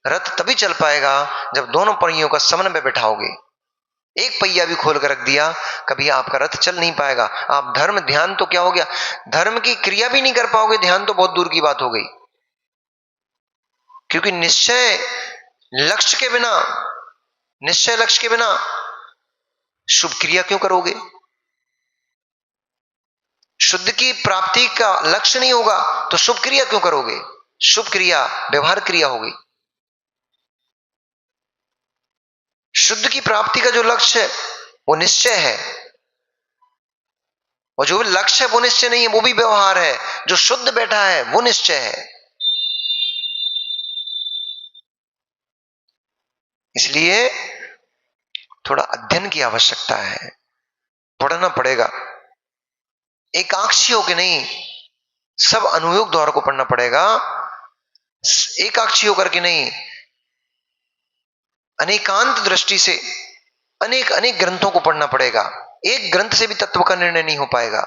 Speaker 1: रथ तभी चल पाएगा जब दोनों पहियों का समन्वय बैठाओगे। एक पहिया भी खोल कर रख दिया, कभी आपका रथ चल नहीं पाएगा। आप धर्म ध्यान तो क्या हो गया, धर्म की क्रिया भी नहीं कर पाओगे, ध्यान तो बहुत दूर की बात हो गई। क्योंकि निश्चय लक्ष्य के बिना शुभ क्रिया क्यों करोगे? शुद्ध की प्राप्ति का लक्ष्य नहीं होगा तो शुभ क्रिया क्यों करोगे? शुभ क्रिया व्यवहार क्रिया होगी। शुद्ध की प्राप्ति का जो लक्ष्य है वो निश्चय है, और जो भी लक्ष्य है वो निश्चय नहीं है, वो भी व्यवहार है। जो शुद्ध बैठा है वो निश्चय है। इसलिए थोड़ा अध्ययन की आवश्यकता है, पढ़ना पड़ेगा। एकाक्षी होकर नहीं, सब अनुयोग द्वारा को पढ़ना पड़ेगा। एकाक्षी होकर के नहीं, अनेकांत दृष्टि से अनेक अनेक ग्रंथों को पढ़ना पड़ेगा। एक ग्रंथ से भी तत्व का निर्णय नहीं हो पाएगा।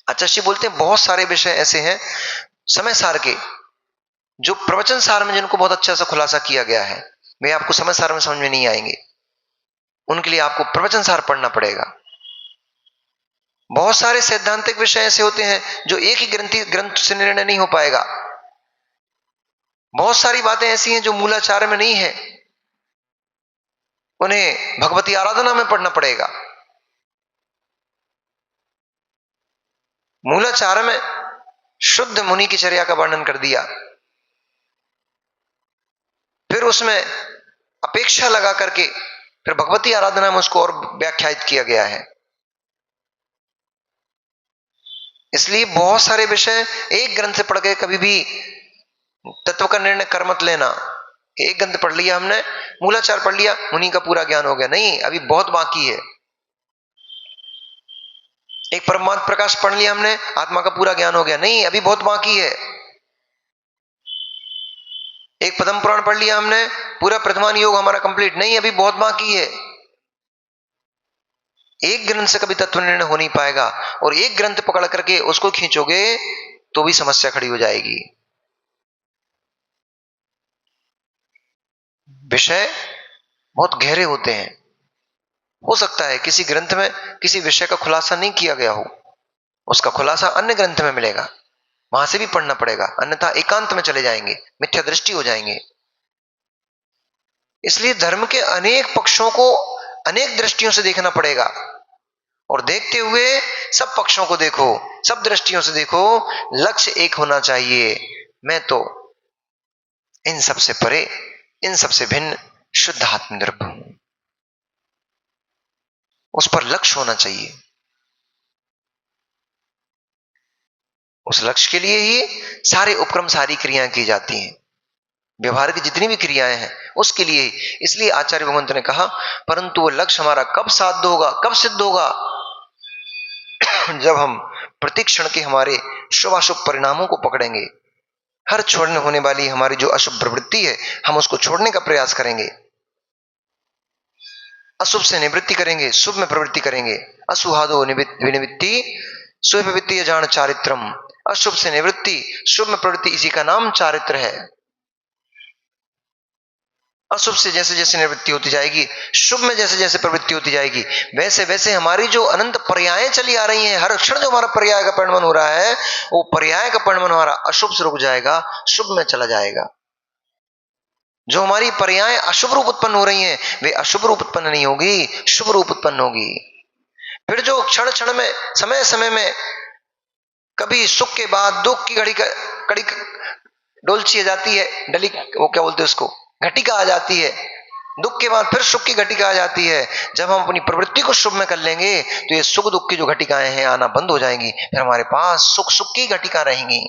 Speaker 1: आचार्य बोलते हैं बहुत सारे विषय ऐसे हैं समय सार के, जो प्रवचन सार में जिनको बहुत अच्छा सा खुलासा किया गया है, वे आपको समय सार में समझ में नहीं आएंगे। उनके लिए आपको प्रवचन सार पढ़ना पड़ेगा। बहुत सारे सैद्धांतिक विषय ऐसे होते हैं जो एक ही ग्रंथ से निर्णय नहीं हो पाएगा। बहुत सारी बातें ऐसी हैं जो मूलाचार में नहीं है, उन्हें भगवती आराधना में पढ़ना पड़ेगा। मूलाचार में शुद्ध मुनि की चर्या का वर्णन कर दिया, फिर उसमें अपेक्षा लगा करके फिर भगवती आराधना में उसको और व्याख्यायित किया गया है। इसलिए बहुत सारे विषय एक ग्रंथ से पढ़ के कभी भी तत्व का निर्णय कर मत लेना। एक ग्रंथ पढ़ लिया हमने, मूलाचार पढ़ लिया, मुनि का पूरा ज्ञान हो गया, नहीं, अभी बहुत बाकी है। एक परमात्म प्रकाश पढ़ लिया हमने, आत्मा का पूरा ज्ञान हो गया, नहीं, अभी बहुत बाकी है। एक पद्म पुराण पढ़ लिया हमने, पूरा प्रथमान योग हमारा कंप्लीट, नहीं, अभी बहुत बाकी है। एक ग्रंथ से कभी तत्व निर्णय हो नहीं पाएगा, और एक ग्रंथ पकड़ करके उसको खींचोगे तो भी समस्या खड़ी हो जाएगी। विषय बहुत गहरे होते हैं। हो सकता है किसी ग्रंथ में किसी विषय का खुलासा नहीं किया गया हो, उसका खुलासा अन्य ग्रंथ में मिलेगा, वहां से भी पढ़ना पड़ेगा, अन्यथा एकांत में चले जाएंगे, मिथ्या दृष्टि हो जाएंगे। इसलिए धर्म के अनेक पक्षों को अनेक दृष्टियों से देखना पड़ेगा, और देखते हुए सब पक्षों को देखो, सब दृष्टियों से देखो, लक्ष्य एक होना चाहिए, मैं तो इन सबसे परे, इन सबसे भिन्न शुद्ध आत्मनिर्भर हूं, उस पर लक्ष्य होना चाहिए। उस लक्ष्य के लिए ही सारे उपक्रम, सारी क्रियाएं की जाती हैं, व्यवहार की जितनी भी क्रियाएं हैं उसके लिए ही। इसलिए आचार्य भगवंत ने कहा, परंतु वो लक्ष्य हमारा कब साध्य होगा, कब सिद्ध होगा, जब हम प्रतिक्षण के हमारे शुभ अशुभ परिणामों को पकड़ेंगे। हर छोड़ने होने वाली हमारी जो अशुभ प्रवृत्ति है, हम उसको छोड़ने का प्रयास करेंगे, अशुभ से निवृत्ति करेंगे, शुभ में प्रवृत्ति करेंगे। असुहादो विनिवृत्ति सुप्रवृत्ति जान चारित्रम, अशुभ से निवृत्ति, शुभ में प्रवृत्ति, इसी का नाम चारित्र है। अशुभ से जैसे जैसे निवृत्ति होती जाएगी, शुभ में जैसे जैसे प्रवृत्ति होती जाएगी, वैसे वैसे हमारी जो अनंत पर्यायें चली आ रही हैं, हर क्षण जो हमारा पर्याय का परिणमन हो रहा है, वो पर्याय का परिणमन हमारा अशुभ से रुक जाएगा, शुभ में चला जाएगा। जो हमारी पर्याय अशुभ रूप उत्पन्न हो रही हैं, वे अशुभ रूप उत्पन्न नहीं होगी, शुभ रूप उत्पन्न होगी। फिर जो क्षण क्षण में, समय समय में, कभी सुख के बाद दुख की कड़ी डोलची जाती है, डली, वो क्या बोलते हैं उसको, घटिका आ जाती है। दुख के बाद फिर सुख की घटिका आ जाती है। जब हम अपनी प्रवृत्ति को शुभ में कर लेंगे तो ये सुख दुख की जो घटिकाएं हैं आना बंद हो जाएंगी, फिर हमारे पास सुख सुख की घटिका रहेंगी,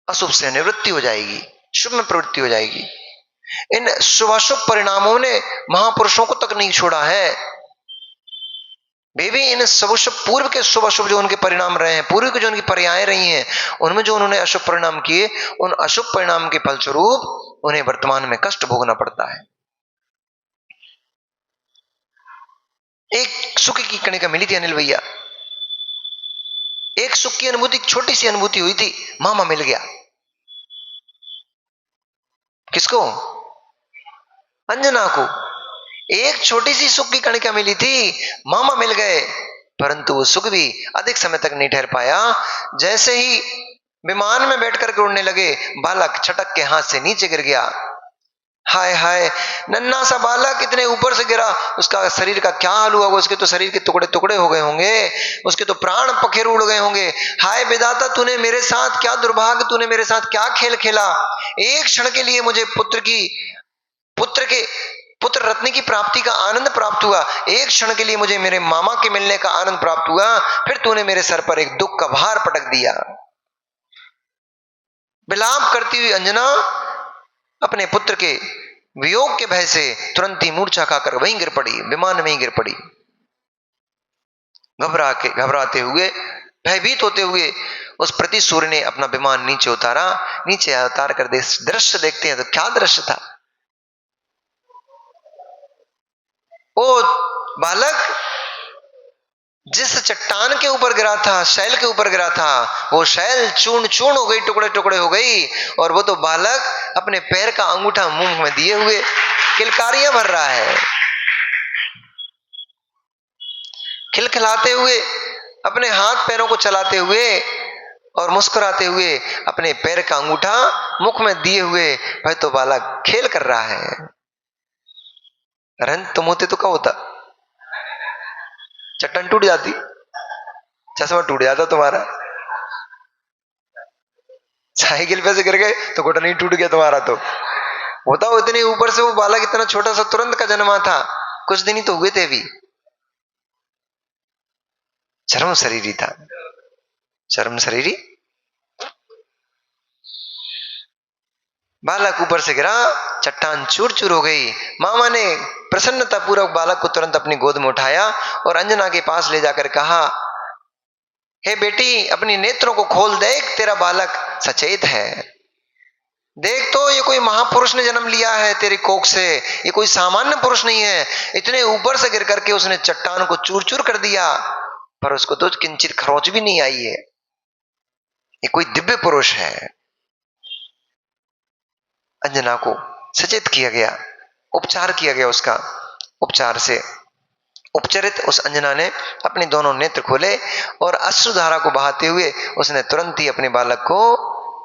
Speaker 1: अशुभ से निवृत्ति हो जाएगी, शुभ में प्रवृत्ति हो जाएगी। इन शुभाशुभ परिणामों ने महापुरुषों को तक नहीं छोड़ा है। वे भी इन शुभ पूर्व के शुभ अशुभ जो उनके परिणाम रहे हैं, पूर्व के जो उनकी पर्याय रही हैं, उनमें जो उन्होंने अशुभ परिणाम किए, उन अशुभ परिणाम के फलस्वरूप उन्हें वर्तमान में कष्ट भोगना पड़ता है। एक सुख की कणिका मिली थी अनिल भैया, एक सुख की अनुभूति, छोटी सी अनुभूति हुई थी, मामा मिल गया। किसको? अंजना को। एक छोटी सी सुख की कणिका मिली थी, मामा मिल गए, परंतु वो सुख भी अधिक समय तक नहीं ठहर पाया। जैसे ही विमान में बैठकर के उड़ने लगे, बालक छटक के हाथ से नीचे गिर गया। हाय हाय, नन्हा सा बालक इतने ऊपर से गिरा, उसका शरीर का क्या हाल हुआ होगा, उसके तो शरीर के टुकड़े टुकड़े हो गए होंगे, उसके तो प्राण पखेरु उड़ गए होंगे। हाय विधाता, तूने मेरे साथ क्या दुर्भाग्य, तूने मेरे साथ क्या खेल खेला। एक क्षण के लिए मुझे पुत्र रत्न की प्राप्ति का आनंद प्राप्त हुआ, एक क्षण के लिए मुझे मेरे मामा के मिलने का आनंद प्राप्त हुआ, फिर तूने मेरे सर पर एक दुख का भार पटक दिया। विलाप करती हुई अंजना अपने पुत्र के वियोग के भय से तुरंत ही मूर्छा खाकर वहीं गिर पड़ी, विमान में ही गिर पड़ी। घबराते हुए, भयभीत होते हुए उस प्रति सूर्य ने अपना विमान नीचे उतारा। नीचे उतार कर दृश्य देखते हैं तो क्या दृश्य था। वो बालक जिस चट्टान के ऊपर गिरा था, शैल के ऊपर गिरा था, वो शैल चूर्ण चूर्ण हो गई, टुकड़े टुकड़े हो गई, और वो तो बालक अपने पैर का अंगूठा मुंह में दिए हुए किलकारियां भर रहा है, खिलखिलाते हुए, अपने हाथ पैरों को चलाते हुए और मुस्कुराते हुए अपने पैर का अंगूठा मुख में दिए हुए वह तो बालक खेल कर रहा है। रन तुम होते तो क्या होता, चट्टान टूट जाती। चश्मा टूट जाता तुम्हारा। साइकिल पे से गिर गए तो घुटना ही टूट गया तुम्हारा। तो बताओ, इतने ऊपर से वो बालक इतना छोटा सा तुरंत का जन्मा था, कुछ दिन ही तो हुए थे अभी, चरम शरीरी था, चरम शरीरी बालक ऊपर से गिरा, चट्टान चूर चूर हो गई। मामा ने प्रसन्नता पूर्वक बालक को तुरंत अपनी गोद में उठाया और अंजना के पास ले जाकर कहा, हे बेटी, अपनी नेत्रों को खोल, देख तेरा बालक सचेत है। देख तो, ये कोई महापुरुष ने जन्म लिया है तेरी कोख से, ये कोई सामान्य पुरुष नहीं है। इतने ऊपर से गिर करके उसने चट्टान को चूर चूर कर दिया, पर उसको तो किंचित खरोच भी नहीं आई है। ये कोई दिव्य पुरुष है। अंजना को सचेत किया गया, उपचार किया गया उसका। उपचार से उपचरित उस अंजना ने अपने दोनों नेत्र खोले और अश्रुधारा को बहाते हुए उसने तुरंत ही अपने बालक को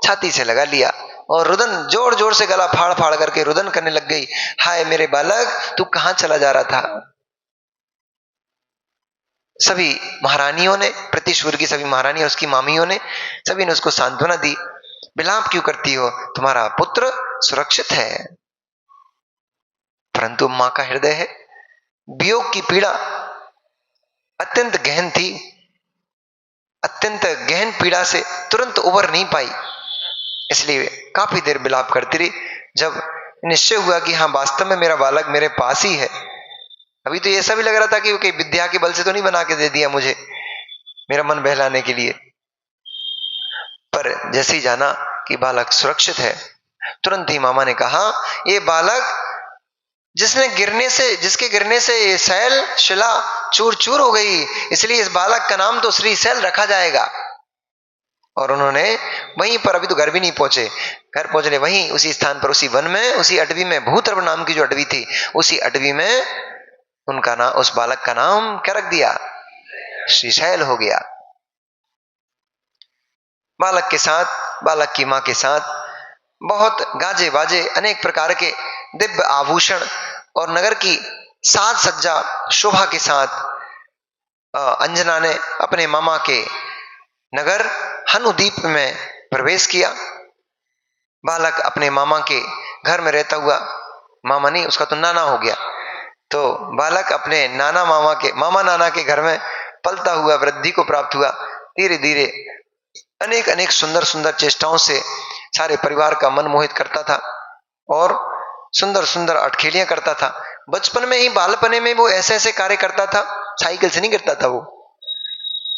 Speaker 1: छाती से लगा लिया और रुदन, जोर जोर से गला फाड़ फाड़ करके रुदन करने लग गई। हाय मेरे बालक, तू कहां चला जा रहा था? सभी महारानियों ने, प्रतिशूर की सभी महारानी और उसकी मामियों ने, सभी ने उसको सांत्वना दी। विलाप क्यों करती हो? तुम्हारा पुत्र सुरक्षित है। परंतु मां का हृदय है, वियोग की पीड़ा अत्यंत गहन थी, अत्यंत गहन पीड़ा से तुरंत उबर नहीं पाई, इसलिए काफी देर विलाप करती रही। जब निश्चय हुआ कि हाँ, वास्तव में मेरा बालक मेरे पास ही है, अभी तो ऐसा भी लग रहा था कि वो विद्या के बल से तो नहीं बना के दे दिया मुझे, मेरा मन बहलाने के लिए, पर जैसे ही जाना कि बालक सुरक्षित है, तुरंत ही मामा ने कहा, ये बालक जिसके गिरने से ये शैल शिला चूर चूर हो गई, इसलिए इस बालक का नाम तो श्री शैल रखा जाएगा। और उन्होंने वहीं पर, अभी तो घर भी नहीं पहुंचे, घर पहुंचने वहीं उसी स्थान पर, उसी वन में, उसी अटवी में, भूतर्व नाम की जो अटवी थी, उसी अटवी में उनका नाम, उस बालक का नाम क्या रख दिया? श्रीशैल हो गया। बालक के साथ, बालक की मां के साथ बहुत गाजे बाजे, अनेक प्रकार के दिव्य आभूषण और नगर की साज सज्जा शोभा के साथ अंजना ने अपने मामा के नगर हनुदीप में प्रवेश किया। बालक अपने मामा के घर में रहता हुआ, मामा नहीं, उसका तो नाना हो गया, तो बालक अपने मामा नाना के घर में पलता हुआ वृद्धि को प्राप्त हुआ। धीरे धीरे अनेक अनेक सुंदर सुंदर चेष्टाओं से सारे परिवार का मन मोहित करता था और सुंदर सुंदर अटखेलियां करता था। बचपन में ही, बालपने में वो ऐसे ऐसे कार्य करता था। साइकिल से नहीं करता था, वो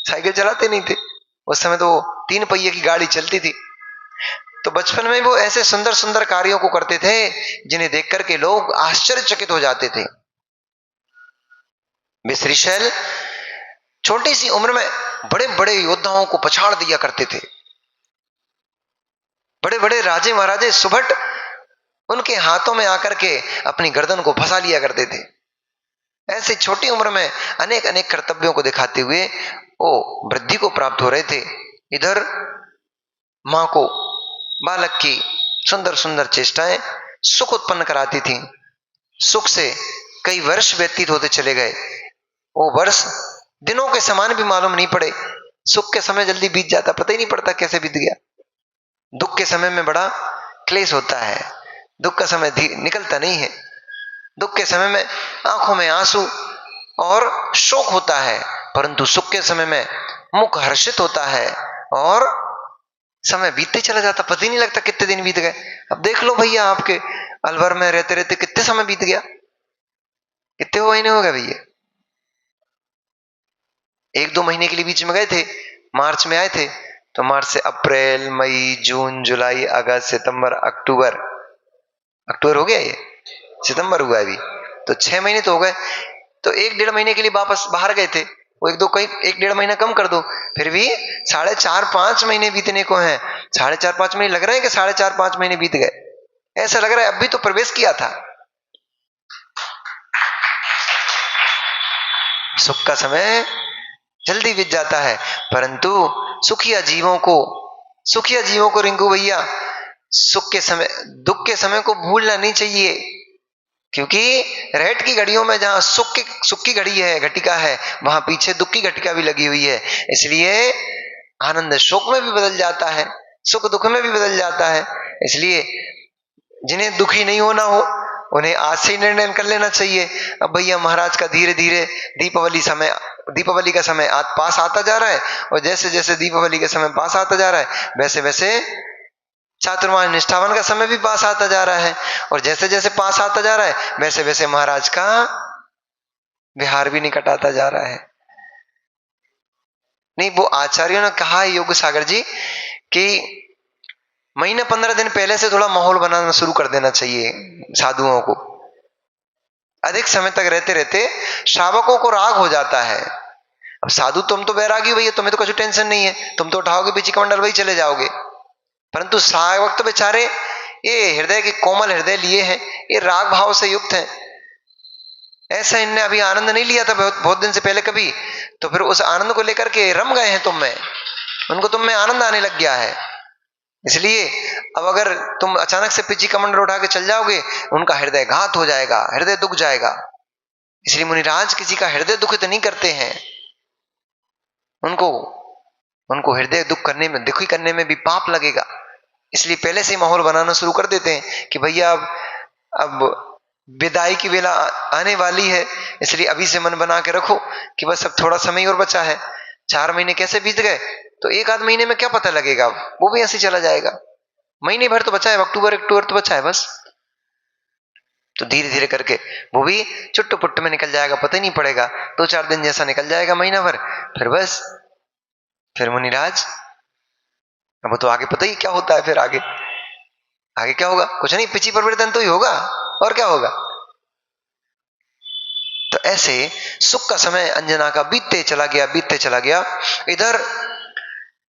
Speaker 1: साइकिल चलाते नहीं थे उस समय, तो 3 पहिए की गाड़ी चलती थी। तो बचपन में वो ऐसे सुंदर सुंदर कार्यों को करते थे जिन्हें देख करके लोग आश्चर्यचकित हो जाते थे। वे श्रीशैल छोटी सी उम्र में बड़े बड़े योद्धाओं को पछाड़ दिया करते थे। बड़े बड़े राजे महाराजे सुभट उनके हाथों में आकर के अपनी गर्दन को फंसा लिया करते थे। ऐसे छोटी उम्र में अनेक अनेक कर्तव्यों को दिखाते हुए वो वृद्धि को प्राप्त हो रहे थे। इधर मां को बालक की सुंदर सुंदर चेष्टाएं सुख उत्पन्न कराती थी। सुख से कई वर्ष व्यतीत होते चले गए। वो वर्ष दिनों के समान भी मालूम नहीं पड़े। सुख के समय जल्दी बीत जाता, पता ही नहीं पड़ता कैसे बीत गया। दुख के समय में बड़ा क्लेश होता है, दुख का समय निकलता नहीं है। दुख के समय में आंखों में आंसू और शोक होता है, परंतु सुख के समय में मुख हर्षित होता है और समय बीतते चला जाता, पता ही नहीं लगता कितने दिन बीत गए। अब देख लो भैया, आपके अलवर में रहते रहते कितने समय बीत गया, कितने महीने हो गए भैया। 1-2 महीने के लिए बीच में गए थे, मार्च में आए थे, तो मार्च से अप्रैल, मई, जून, जुलाई, अगस्त, सितंबर, अक्टूबर हो गया, ये सितंबर हुआ अभी, तो 6 महीने तो हो गए। तो 1-1.5 महीने के लिए वापस बाहर गए थे, वो 1-1.5 महीना कम कर दो, फिर भी 4.5-5 महीने बीतने को हैं। 4.5-5 महीने लग रहे हैं कि 4.5-5 महीने बीत गए, ऐसा लग रहा है अभी तो प्रवेश किया था। सुख का समय जल्दी बीत जाता है, परंतु सुखिया जीवों को रिंकू भैया, सुख के समय, दुख के समय को भूलना नहीं चाहिए। क्योंकि रेत की घड़ियों में जहां सुख की घड़ी है, घटिका है, वहां पीछे दुख की घटिका भी लगी हुई है। इसलिए आनंद शोक में भी बदल जाता है, सुख दुख में भी बदल जाता है। इसलिए जिन्हें दुखी नहीं होना हो उन्हें आज से ही निर्णय कर लेना चाहिए। अब भैया महाराज का धीरे धीरे दीपावली का समय आज पास आता जा रहा है, और जैसे जैसे दीपावली का समय पास आता जा रहा है वैसे वैसे चातुर्मास निष्ठावन का समय भी पास आता जा रहा है, और जैसे जैसे पास आता जा रहा है वैसे वैसे महाराज का विहार भी निकट आता जा रहा है। नहीं, वो आचार्यों ने कहा है योग सागर जी कि महीने 15 दिन पहले से थोड़ा माहौल बनाना शुरू कर देना चाहिए साधुओं को। अधिक समय तक रहते रहते श्रावकों को राग हो जाता है। अब साधु तुम तो बैरागी भैया, तुम्हें तो कुछ टेंशन नहीं है, तुम तो उठाओगे पीछे कमंडल वही चले जाओगे। परंतु श्रावक तो बेचारे ये हृदय के कोमल हृदय लिए हैं, ये राग भाव से युक्त हैं। ऐसा इनने अभी आनंद नहीं लिया था बहुत दिन से पहले कभी, तो फिर उस आनंद को लेकर के रम गए हैं तुम में, उनको तुम में आनंद आने लग गया है। इसलिए अब अगर तुम अचानक से पिची कमंडल उठा के चल जाओगे, उनका हृदय घात हो जाएगा, हृदय दुख जाएगा। इसलिए मुनिराज किसी का हृदय दुखित नहीं करते हैं, उनको हृदय दुखी करने में भी पाप लगेगा। इसलिए पहले से ही माहौल बनाना शुरू कर देते हैं कि भैया अब विदाई की वेला आने वाली है, इसलिए अभी से मन बना के रखो कि बस अब थोड़ा समय और बचा है। 4 महीने कैसे बीत गए, तो 1 आध महीने में क्या पता लगेगा, वो भी ऐसे चला जाएगा। महीने भर तो बचा है, अक्टूबर तो बचा है बस। तो धीरे धीरे करके वो भी चुट्ट पुट्ट में निकल जाएगा, पता ही नहीं पड़ेगा। 2-4 दिन जैसा निकल जाएगा, महीना भर, फिर बस फिर मुनिराज अब तो आगे पता ही क्या होता है। फिर आगे क्या होगा, कुछ नहीं, पिछी परिवर्तन तो ही होगा, और क्या होगा। तो ऐसे सुख का समय अंजना का बीतते चला गया। इधर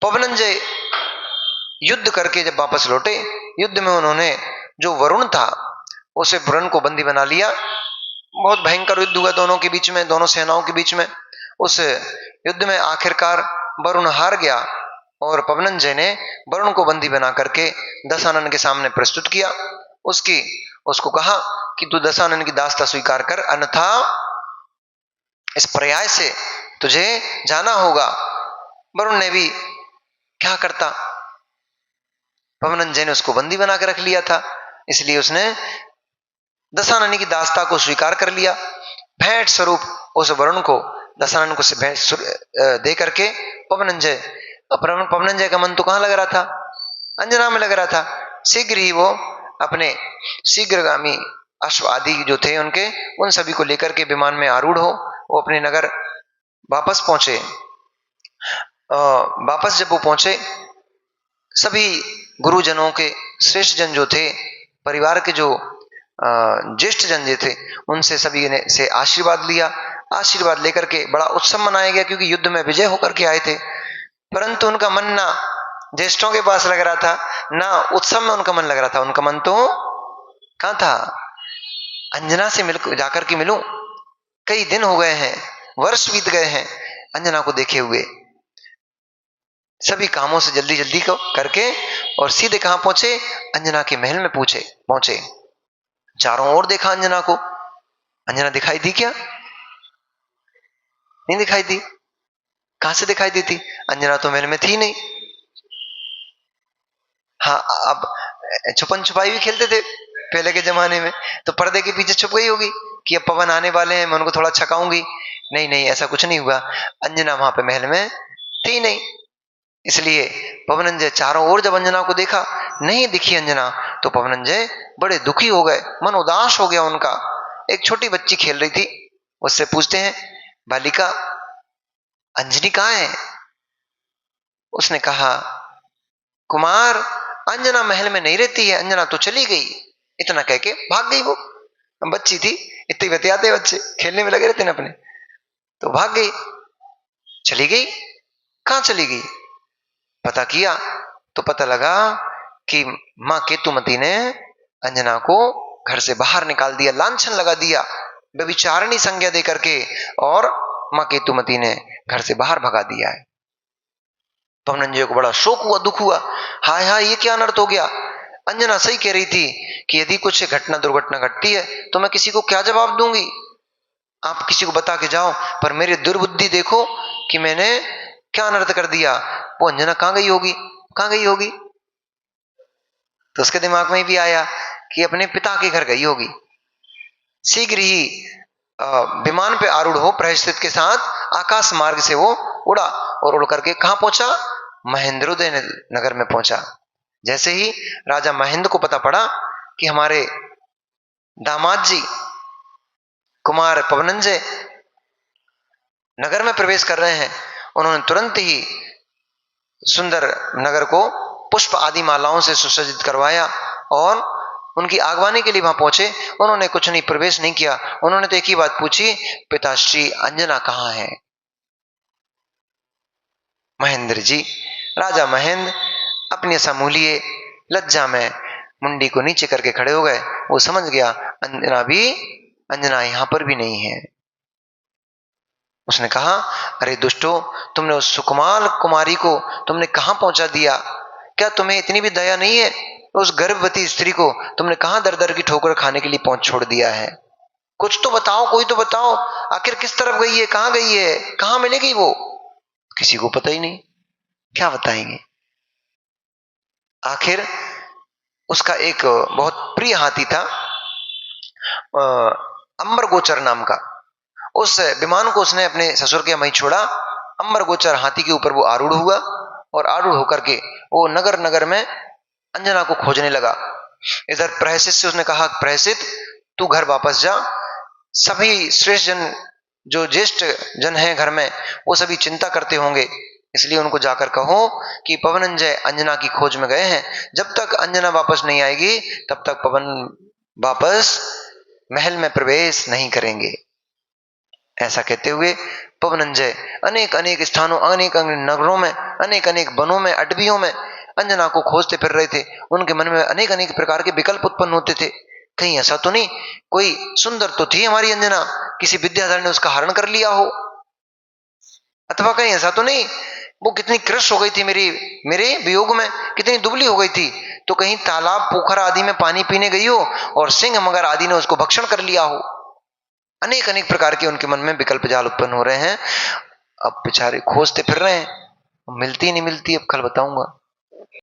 Speaker 1: पवनंजय युद्ध करके जब वापस लौटे, युद्ध में उन्होंने जो वरुण था उसे वरुण को बंदी बना लिया। बहुत भयंकर युद्ध हुआ दोनों के बीच में, दोनों सेनाओं के बीच में। उस युद्ध में आखिरकार वरुण हार गया, और पवनंजय ने वरुण को बंदी बना करके दशानन के सामने प्रस्तुत किया। उसको कहा कि तू दशानन की दासता स्वीकार कर, अन्यथा इस पर्याय से तुझे जाना होगा। वरुण ने भी क्या करता, पवनंजय ने उसको बंदी बना कर रख लिया था, इसलिए उसने दशानन की दासता को स्वीकार कर लिया। भेंट स्वरूप उस वरुण को दशानन को भेंट दे करके पवनंजय का मन तो कहां लग रहा था, अंजना में लग रहा था। शीघ्र ही वो अपने शीघ्रगामी अश्व आदि जो थे उनके, उन सभी को लेकर के विमान में आरूढ़ हो वो अपने नगर वापस पहुंचे। वापस जब वो पहुंचे, सभी गुरुजनों के श्रेष्ठ जन जो थे, परिवार के जो ज्येष्ठ जन जो थे, उनसे सभी ने से आशीर्वाद लिया। आशीर्वाद लेकर के बड़ा उत्सव मनाया गया, क्योंकि युद्ध में विजय होकर के आए थे। परंतु उनका मन ना ज्येष्ठों के पास लग रहा था, ना उत्सव में उनका मन लग रहा था। उनका मन तो कहां था, अंजना से जाकर के मिलूं, कई दिन हो गए हैं, वर्ष बीत गए हैं अंजना को देखे हुए। सभी कामों से जल्दी जल्दी को करके और सीधे कहां पहुंचे, अंजना के महल में पहुंचे। चारों ओर देखा अंजना को, अंजना दिखाई दी क्या, नहीं दिखाई दी। कहां से दिखाई दी थी, अंजना तो महल में थी नहीं। हाँ, अब छुपन छुपाई भी खेलते थे पहले के जमाने में, तो पर्दे के पीछे छुप गई होगी कि अब पवन आने वाले हैं, मैं उनको थोड़ा छकाऊंगी। नहीं, ऐसा कुछ नहीं हुआ, अंजना वहां पे महल में थी नहीं। इसलिए पवनंजय चारों ओर जब अंजना को देखा, नहीं दिखी अंजना, तो पवनंजय बड़े दुखी हो गए, मन उदास हो गया उनका। एक छोटी बच्ची खेल रही थी, उससे पूछते हैं, बालिका अंजनी कहाँ है। उसने कहा, कुमार अंजना महल में नहीं रहती है, अंजना तो चली गई। इतना कह के भाग गई वो, बच्ची थी, इतने बतियाते बच्चे खेलने में लगे रहते ना अपने, तो भाग गई, चली गई। कहां चली गई, पता किया तो पता लगा कि मां केतुमती ने अंजना को घर से बाहर निकाल दिया, लांछन लगा दिया, व्यभिचारिणी संज्ञा दे करके, और मां केतुमती ने घर से बाहर भगा दिया है। पवनंजय को बड़ा शोक हुआ, दुख हुआ, हाय हाय ये क्या अनर्थ हो गया। अंजना सही कह रही थी कि यदि कुछ घटना दुर्घटना घटती है तो मैं किसी को क्या जवाब दूंगी, आप किसी को बता के जाओ, पर मेरी दुर्बुद्धि देखो कि मैंने क्या अनर्थ कर दिया। वो अंजना कहां गई होगी, कहां गई होगी? तो उसके दिमाग में भी आया कि अपने पिता के घर गई होगी। शीघ्र ही विमान पे आरूढ़ हो प्रहसित के साथ आकाश मार्ग से वो उड़ा और उड़ करके कहां पहुंचा? महेंद्रोदय नगर में पहुंचा। जैसे ही राजा महेंद्र को पता पड़ा कि हमारे दामाद जी कुमार पवनंजय नगर में प्रवेश कर रहे हैं, उन्होंने तुरंत ही सुंदर नगर को पुष्प आदि मालाओं से सुसज्जित करवाया और उनकी आगवानी के लिए वहां पहुंचे। उन्होंने कुछ नहीं, प्रवेश नहीं किया। उन्होंने तो एक ही बात पूछी, पिताश्री अंजना कहां है? महेंद्र जी, राजा महेंद्र अपनी समूलिए लज्जा में मुंडी को नीचे करके खड़े हो गए। वो समझ गया अंजना यहां पर भी नहीं है। उसने कहा, अरे दुष्टो, तुमने उस सुकुमार कुमारी को तुमने कहां पहुंचा दिया? क्या तुम्हें इतनी भी दया नहीं है? उस गर्भवती स्त्री को तुमने कहां दर दर की ठोकर खाने के लिए पहुंच छोड़ दिया है? कुछ तो बताओ, कोई तो बताओ, आखिर किस तरफ गई है, कहां गई है, कहां मिलेगी वो? किसी को पता ही नहीं, क्या बताएंगे। आखिर उसका एक बहुत प्रिय हाथी था, अंबर गोचर नाम का। उस विमान को उसने अपने ससुर के वहीं छोड़ा। अंबर गोचर हाथी के ऊपर वो आरूढ़ हुआ और आरूढ़ होकर के वो नगर नगर में अंजना को खोजने लगा। इधर प्रहसित से उसने कहा, प्रहसित तू घर वापस जा, सभी श्रेष्ठ जन जो ज्येष्ठ जन हैं घर में वो सभी चिंता करते होंगे, इसलिए उनको जाकर कहो कि पवनंजय अंजना की खोज में गए हैं। जब तक अंजना वापस नहीं आएगी तब तक पवन वापस महल में प्रवेश नहीं करेंगे। ऐसा कहते हुए पवनंजय अनेक अनेक स्थानों, अनेक अनेक नगरों में, अनेक अनेक वनों में, अटवियों में अंजना को खोजते फिर रहे थे। उनके मन में अनेक अनेक प्रकार के विकल्प उत्पन्न होते थे। कहीं ऐसा तो नहीं कोई सुंदर तो थी हमारी अंजना, किसी विद्याधर ने उसका हरण कर लिया हो, अथवा कहीं ऐसा तो नहीं वो कितनी कृश हो गई थी मेरे वियोग में, कितनी दुबली हो गई थी, तो कहीं तालाब पोखर आदि में पानी पीने गई हो और सिंह मगर आदि ने उसको भक्षण कर लिया हो। अनेक अनेक प्रकार के उनके मन में विकल्प जाल उत्पन्न हो रहे हैं। अब बेचारे खोजते फिर रहे हैं, मिलती नहीं मिलती, अब कल बताऊंगा।